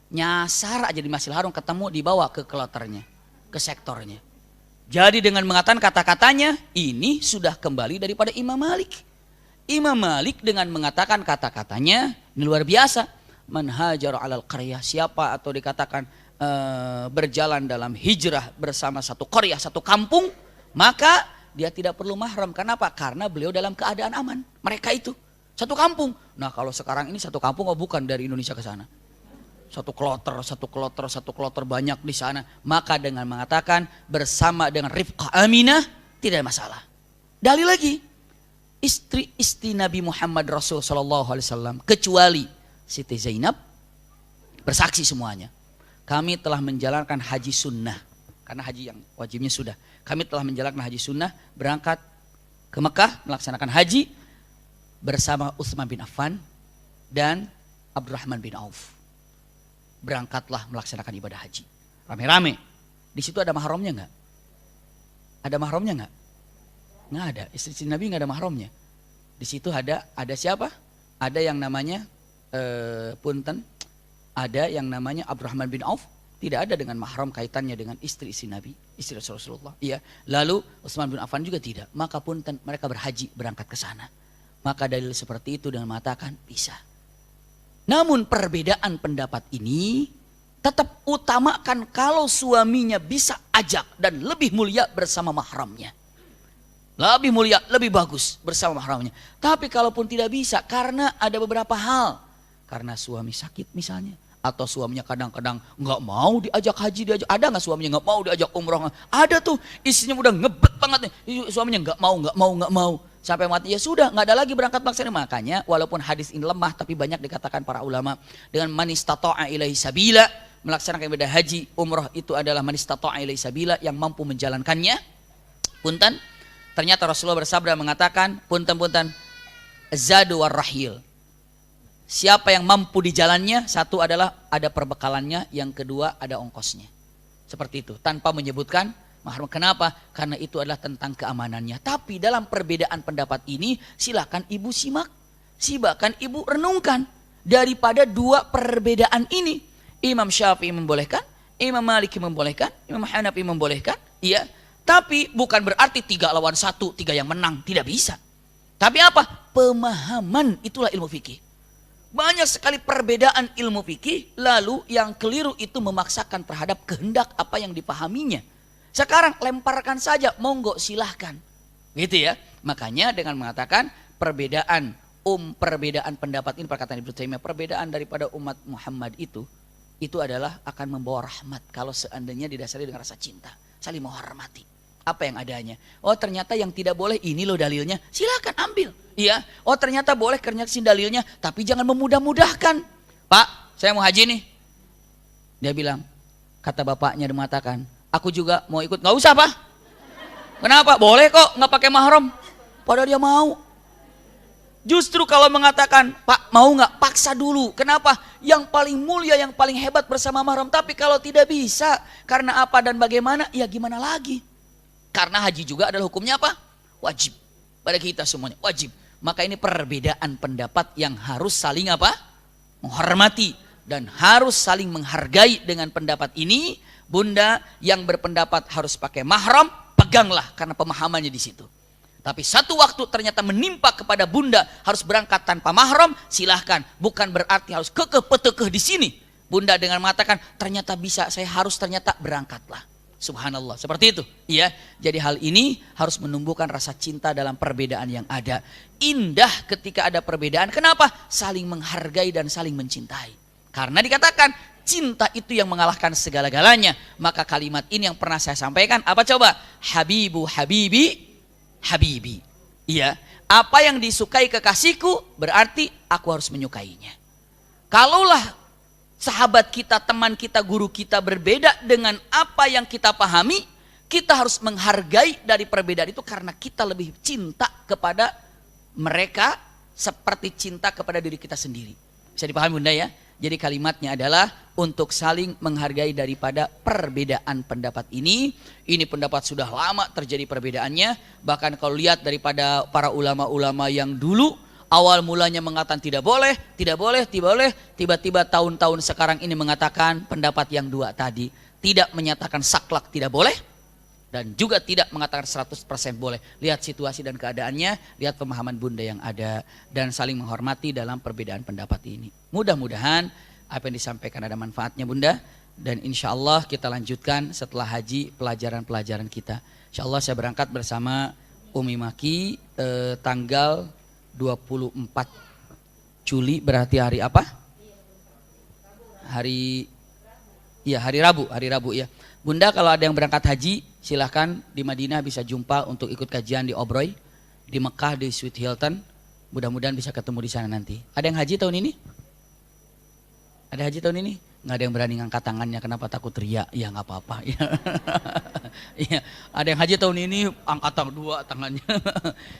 Nyasar aja di Masjidil Haram ketemu dibawa ke kloternya, ke sektornya. Jadi dengan mengatakan kata-katanya, ini sudah kembali daripada Imam Malik. Imam Malik dengan mengatakan kata-katanya, ini luar biasa. Man hajar alal qaryah, siapa atau dikatakan berjalan dalam hijrah bersama satu qaryah, satu kampung, maka dia tidak perlu mahram. Kenapa? Karena beliau dalam keadaan aman. Mereka itu satu kampung. Nah kalau sekarang ini satu kampung, oh bukan dari Indonesia ke sana. Satu kloter banyak di sana. Maka dengan mengatakan bersama dengan Rifqah Aminah tidak ada masalah. Dalil lagi, istri Nabi Muhammad Rasul Sallallahu Alaihi Wasallam kecuali Siti Zainab bersaksi semuanya. Kami telah menjalankan haji sunnah. Karena haji yang wajibnya sudah. Kami telah menjalankan haji sunnah, berangkat ke Mekah, melaksanakan haji bersama Utsman bin Affan dan Abdurrahman bin Auf. Berangkatlah melaksanakan ibadah haji. Rame-rame. Di situ ada mahramnya enggak? Ada mahramnya enggak? Enggak ada. Istri Nabi enggak ada mahramnya. Di situ ada siapa? Ada yang namanya ada yang namanya Abdurrahman bin Auf. Tidak ada dengan mahram kaitannya dengan istri-istri Nabi, istri Rasulullah. Iya. Lalu Utsman bin Affan juga tidak. Maka pun mereka berhaji berangkat ke sana. Maka dalil seperti itu dengan mengatakan bisa. Namun perbedaan pendapat ini tetap utamakan kalau suaminya bisa ajak dan lebih mulia bersama mahramnya. Lebih mulia, lebih bagus bersama mahramnya. Tapi kalaupun tidak bisa karena ada beberapa hal. Karena suami sakit misalnya. Atau suaminya kadang-kadang nggak mau diajak haji, ada nggak suaminya nggak mau diajak umroh? Ada tuh, istrinya udah ngebet banget nih, suaminya nggak mau, sampai mati ya sudah nggak ada lagi berangkat melaksanakan. Makanya walaupun hadis ini lemah, tapi banyak dikatakan para ulama dengan man istata'a ilaihi sabila, melaksanakan ibadah haji, umroh itu adalah man istata'a ilaihi sabila, yang mampu menjalankannya. Punten, ternyata Rasulullah bersabda mengatakan, punten, zadu war rahil. Siapa yang mampu di jalannya, satu adalah ada perbekalannya, yang kedua ada ongkosnya. Seperti itu, tanpa menyebutkan mahram. Kenapa? Karena itu adalah tentang keamanannya. Tapi dalam perbedaan pendapat ini, silakan ibu simak, silakan ibu renungkan. Daripada dua perbedaan ini, Imam Syafi'i membolehkan, Imam Maliki membolehkan, Imam Hanafi membolehkan, iya. Tapi bukan berarti 3 lawan 1, 3 yang menang, tidak bisa. Tapi apa? Pemahaman, itulah ilmu fikih. Banyak sekali perbedaan ilmu fikih, lalu yang keliru itu memaksakan terhadap kehendak apa yang dipahaminya. Sekarang lemparkan saja, monggo silahkan. Gitu ya. Makanya dengan mengatakan perbedaan pendapat ini, perkataan Ibnu Taimiyah, perbedaan daripada umat Muhammad itu adalah akan membawa rahmat kalau seandainya didasari dengan rasa cinta, saling menghormati apa yang adanya. Oh ternyata yang tidak boleh ini loh dalilnya, silakan ambil. Iya. Oh ternyata boleh kerja dalilnya, tapi jangan memudah-mudahkan. Pak, saya mau haji nih. Dia bilang, kata bapaknya dia mengatakan, aku juga mau ikut. Nggak usah Pak. Kenapa? Boleh kok, nggak pakai mahram. Padahal dia mau. Justru kalau mengatakan, Pak mau nggak? Paksa dulu. Kenapa? Yang paling mulia, yang paling hebat bersama mahram. Tapi kalau tidak bisa, karena apa dan bagaimana? Ya gimana lagi? Karena haji juga adalah hukumnya apa? Wajib. Pada kita semuanya, wajib. Maka ini perbedaan pendapat yang harus saling apa? Menghormati. Dan harus saling menghargai dengan pendapat ini. Bunda yang berpendapat harus pakai mahram, peganglah karena pemahamannya di situ. Tapi satu waktu ternyata menimpa kepada bunda harus berangkat tanpa mahram, silahkan. Bukan berarti harus kekeh-petekeh di sini. Bunda dengan mengatakan ternyata bisa, saya harus ternyata berangkatlah. Subhanallah, seperti itu. Iya, jadi hal ini harus menumbuhkan rasa cinta dalam perbedaan yang ada. Indah ketika ada perbedaan. Kenapa? Saling menghargai dan saling mencintai. Karena dikatakan cinta itu yang mengalahkan segala-galanya. Maka kalimat ini yang pernah saya sampaikan, apa coba? Habibu habibi habibi. Iya, apa yang disukai kekasihku berarti aku harus menyukainya. Kalaulah sahabat kita, teman kita, guru kita berbeda dengan apa yang kita pahami, kita harus menghargai dari perbedaan itu karena kita lebih cinta kepada mereka seperti cinta kepada diri kita sendiri. Bisa dipahami Bunda ya? Jadi kalimatnya adalah untuk saling menghargai daripada perbedaan pendapat ini. Ini pendapat sudah lama terjadi perbedaannya. Bahkan kalau lihat daripada para ulama-ulama yang dulu, awal mulanya mengatakan tidak boleh, tiba-tiba tahun-tahun sekarang ini mengatakan pendapat yang dua tadi. Tidak menyatakan saklak tidak boleh, dan juga tidak mengatakan 100% boleh. Lihat situasi dan keadaannya, lihat pemahaman Bunda yang ada, dan saling menghormati dalam perbedaan pendapat ini. Mudah-mudahan apa yang disampaikan ada manfaatnya Bunda, dan insya Allah kita lanjutkan setelah haji pelajaran-pelajaran kita. Insya Allah saya berangkat bersama Umi Maki tanggal 24 Juli berarti hari apa? Hari Rabu ya. Bunda kalau ada yang berangkat haji silahkan di Madinah bisa jumpa untuk ikut kajian di Obroy, di Mekah di Sweet Hilton. Mudah-mudahan bisa ketemu di sana nanti. Ada yang haji tahun ini? Ada haji tahun ini? Nggak ada yang berani ngangkat tangannya, kenapa takut riya? Ya nggak apa-apa. Iya, ada yang haji tahun ini angkat dua tangannya.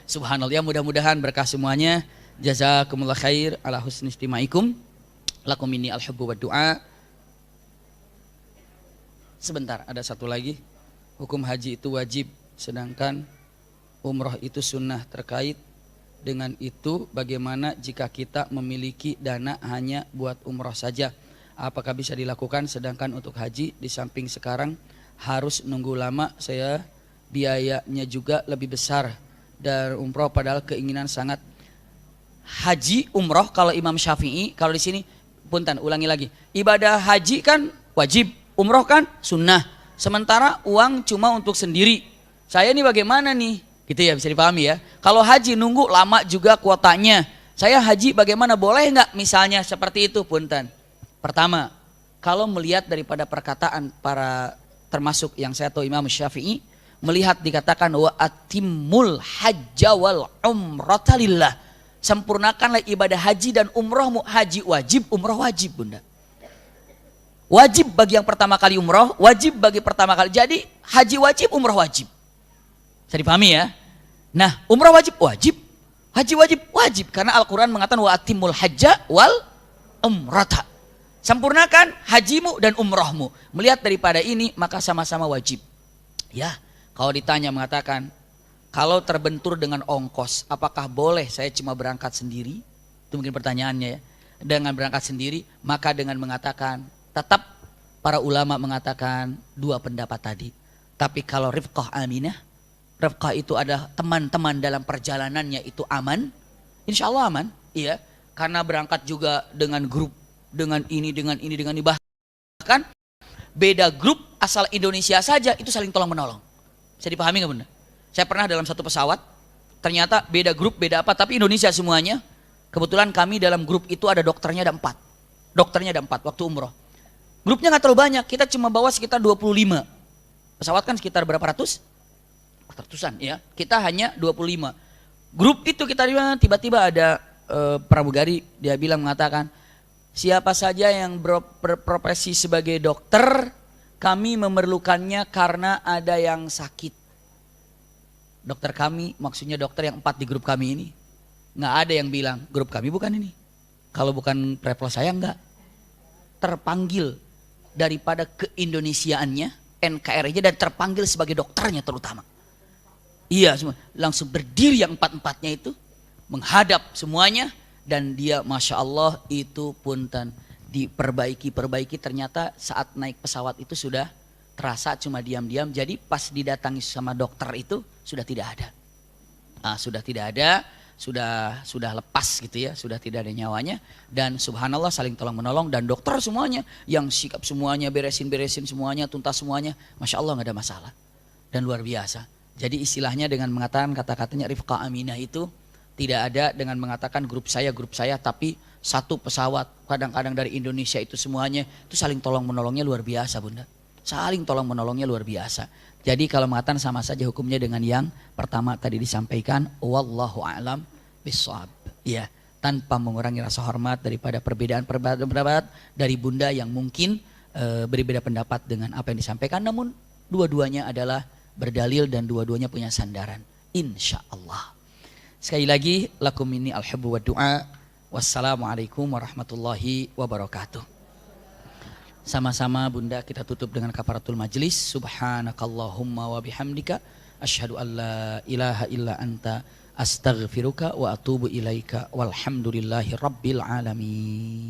Subhanallah, mudah-mudahan berkah semuanya. Jazakumullah khair ala husni istimaikum. Lakum minni al-hubbu wa du'a. Sebentar, ada satu lagi. Hukum haji itu wajib, sedangkan umroh itu sunnah. Terkait dengan itu, bagaimana jika kita memiliki dana hanya buat umroh saja? Apakah bisa dilakukan? Sedangkan untuk haji di samping sekarang harus nunggu lama, saya biayanya juga lebih besar dari umroh, padahal keinginan sangat. Haji umroh kalau Imam Syafi'i, kalau di sini punten ulangi lagi, ibadah haji kan wajib, umroh kan sunnah. Sementara uang cuma untuk sendiri. Saya ini bagaimana nih? Gitu ya, bisa dipahami ya. Kalau haji nunggu lama juga kuotanya. Saya haji bagaimana, boleh nggak misalnya seperti itu? Punten. Pertama, kalau melihat daripada perkataan para, termasuk yang saya tahu Imam Syafi'i, melihat dikatakan wa atimul hajja wal umrata lillah. Sempurnakanlah ibadah haji dan umrohmu. Haji wajib, umroh wajib, Bunda. Wajib bagi yang pertama kali umroh, wajib bagi pertama kali. Jadi haji wajib, umroh wajib. Bisa dipahami ya? Nah, umrah wajib, wajib. Haji wajib, wajib. Karena Al-Quran mengatakan wa atimul hajja wal umrata. Sempurnakan hajimu dan umrohmu. Melihat daripada ini, maka sama-sama wajib. Ya, kalau ditanya mengatakan, kalau terbentur dengan ongkos, apakah boleh saya cuma berangkat sendiri? Itu mungkin pertanyaannya ya. Dengan berangkat sendiri, maka dengan mengatakan, tetap para ulama mengatakan dua pendapat tadi. Tapi kalau rifqah aminah, rifqah itu ada teman-teman dalam perjalanannya itu aman, insya Allah aman, iya. Karena berangkat juga dengan grup, dengan ini, bahkan beda grup asal Indonesia saja itu saling tolong menolong. Bisa dipahami nggak Bunda? Saya pernah dalam satu pesawat, ternyata beda grup, beda apa, tapi Indonesia semuanya. Kebetulan kami dalam grup itu ada dokternya ada 4. Dokternya ada 4 waktu umroh. Grupnya nggak terlalu banyak, kita cuma bawa sekitar 25. Pesawat kan sekitar berapa ratus? Ratusan ya, kita hanya 25. Grup itu kita tiba-tiba ada pramugari, dia bilang mengatakan, siapa saja yang berprofesi sebagai dokter, kami memerlukannya karena ada yang sakit. Dokter kami, maksudnya dokter yang 4 di grup kami ini. Nggak ada yang bilang, grup kami bukan ini. Kalau bukan travel saya enggak. Terpanggil daripada keindonesiaannya, NKRI-nya, dan terpanggil sebagai dokternya terutama. Iya, semua langsung berdiri yang 4-4-nya itu menghadap semuanya, dan dia Masya Allah itu punten diperbaiki ternyata saat naik pesawat itu sudah terasa cuma diam-diam, jadi pas didatangi sama dokter itu sudah tidak ada. Sudah tidak ada, sudah lepas gitu ya, sudah tidak ada nyawanya, dan subhanallah saling tolong menolong, dan dokter semuanya yang sikap semuanya, beresin semuanya, tuntas semuanya, Masya Allah nggak ada masalah, dan luar biasa. Jadi istilahnya dengan mengatakan kata-katanya rifqah aminah itu tidak ada dengan mengatakan grup saya, tapi satu pesawat kadang-kadang dari Indonesia itu semuanya itu saling tolong menolongnya luar biasa Bunda. Saling tolong menolongnya luar biasa. Jadi kalau mengatakan sama saja hukumnya dengan yang pertama tadi disampaikan, wallahu a'lam bishawab. Ya, tanpa mengurangi rasa hormat daripada perbedaan dari Bunda yang mungkin berbeda pendapat dengan apa yang disampaikan, namun dua-duanya adalah berdalil dan dua-duanya punya sandaran, insya Allah. Sekali lagi, lakum minni al-hubbu wa du'a. Wassalamualaikum warahmatullahi wabarakatuh. Sama-sama Bunda kita tutup dengan kafaratul majlis. Subhanakallahumma wa bihamdika asyhadu an la ilaha illa anta astaghfiruka wa atubu ilaika walhamdulillahi rabbil alamin.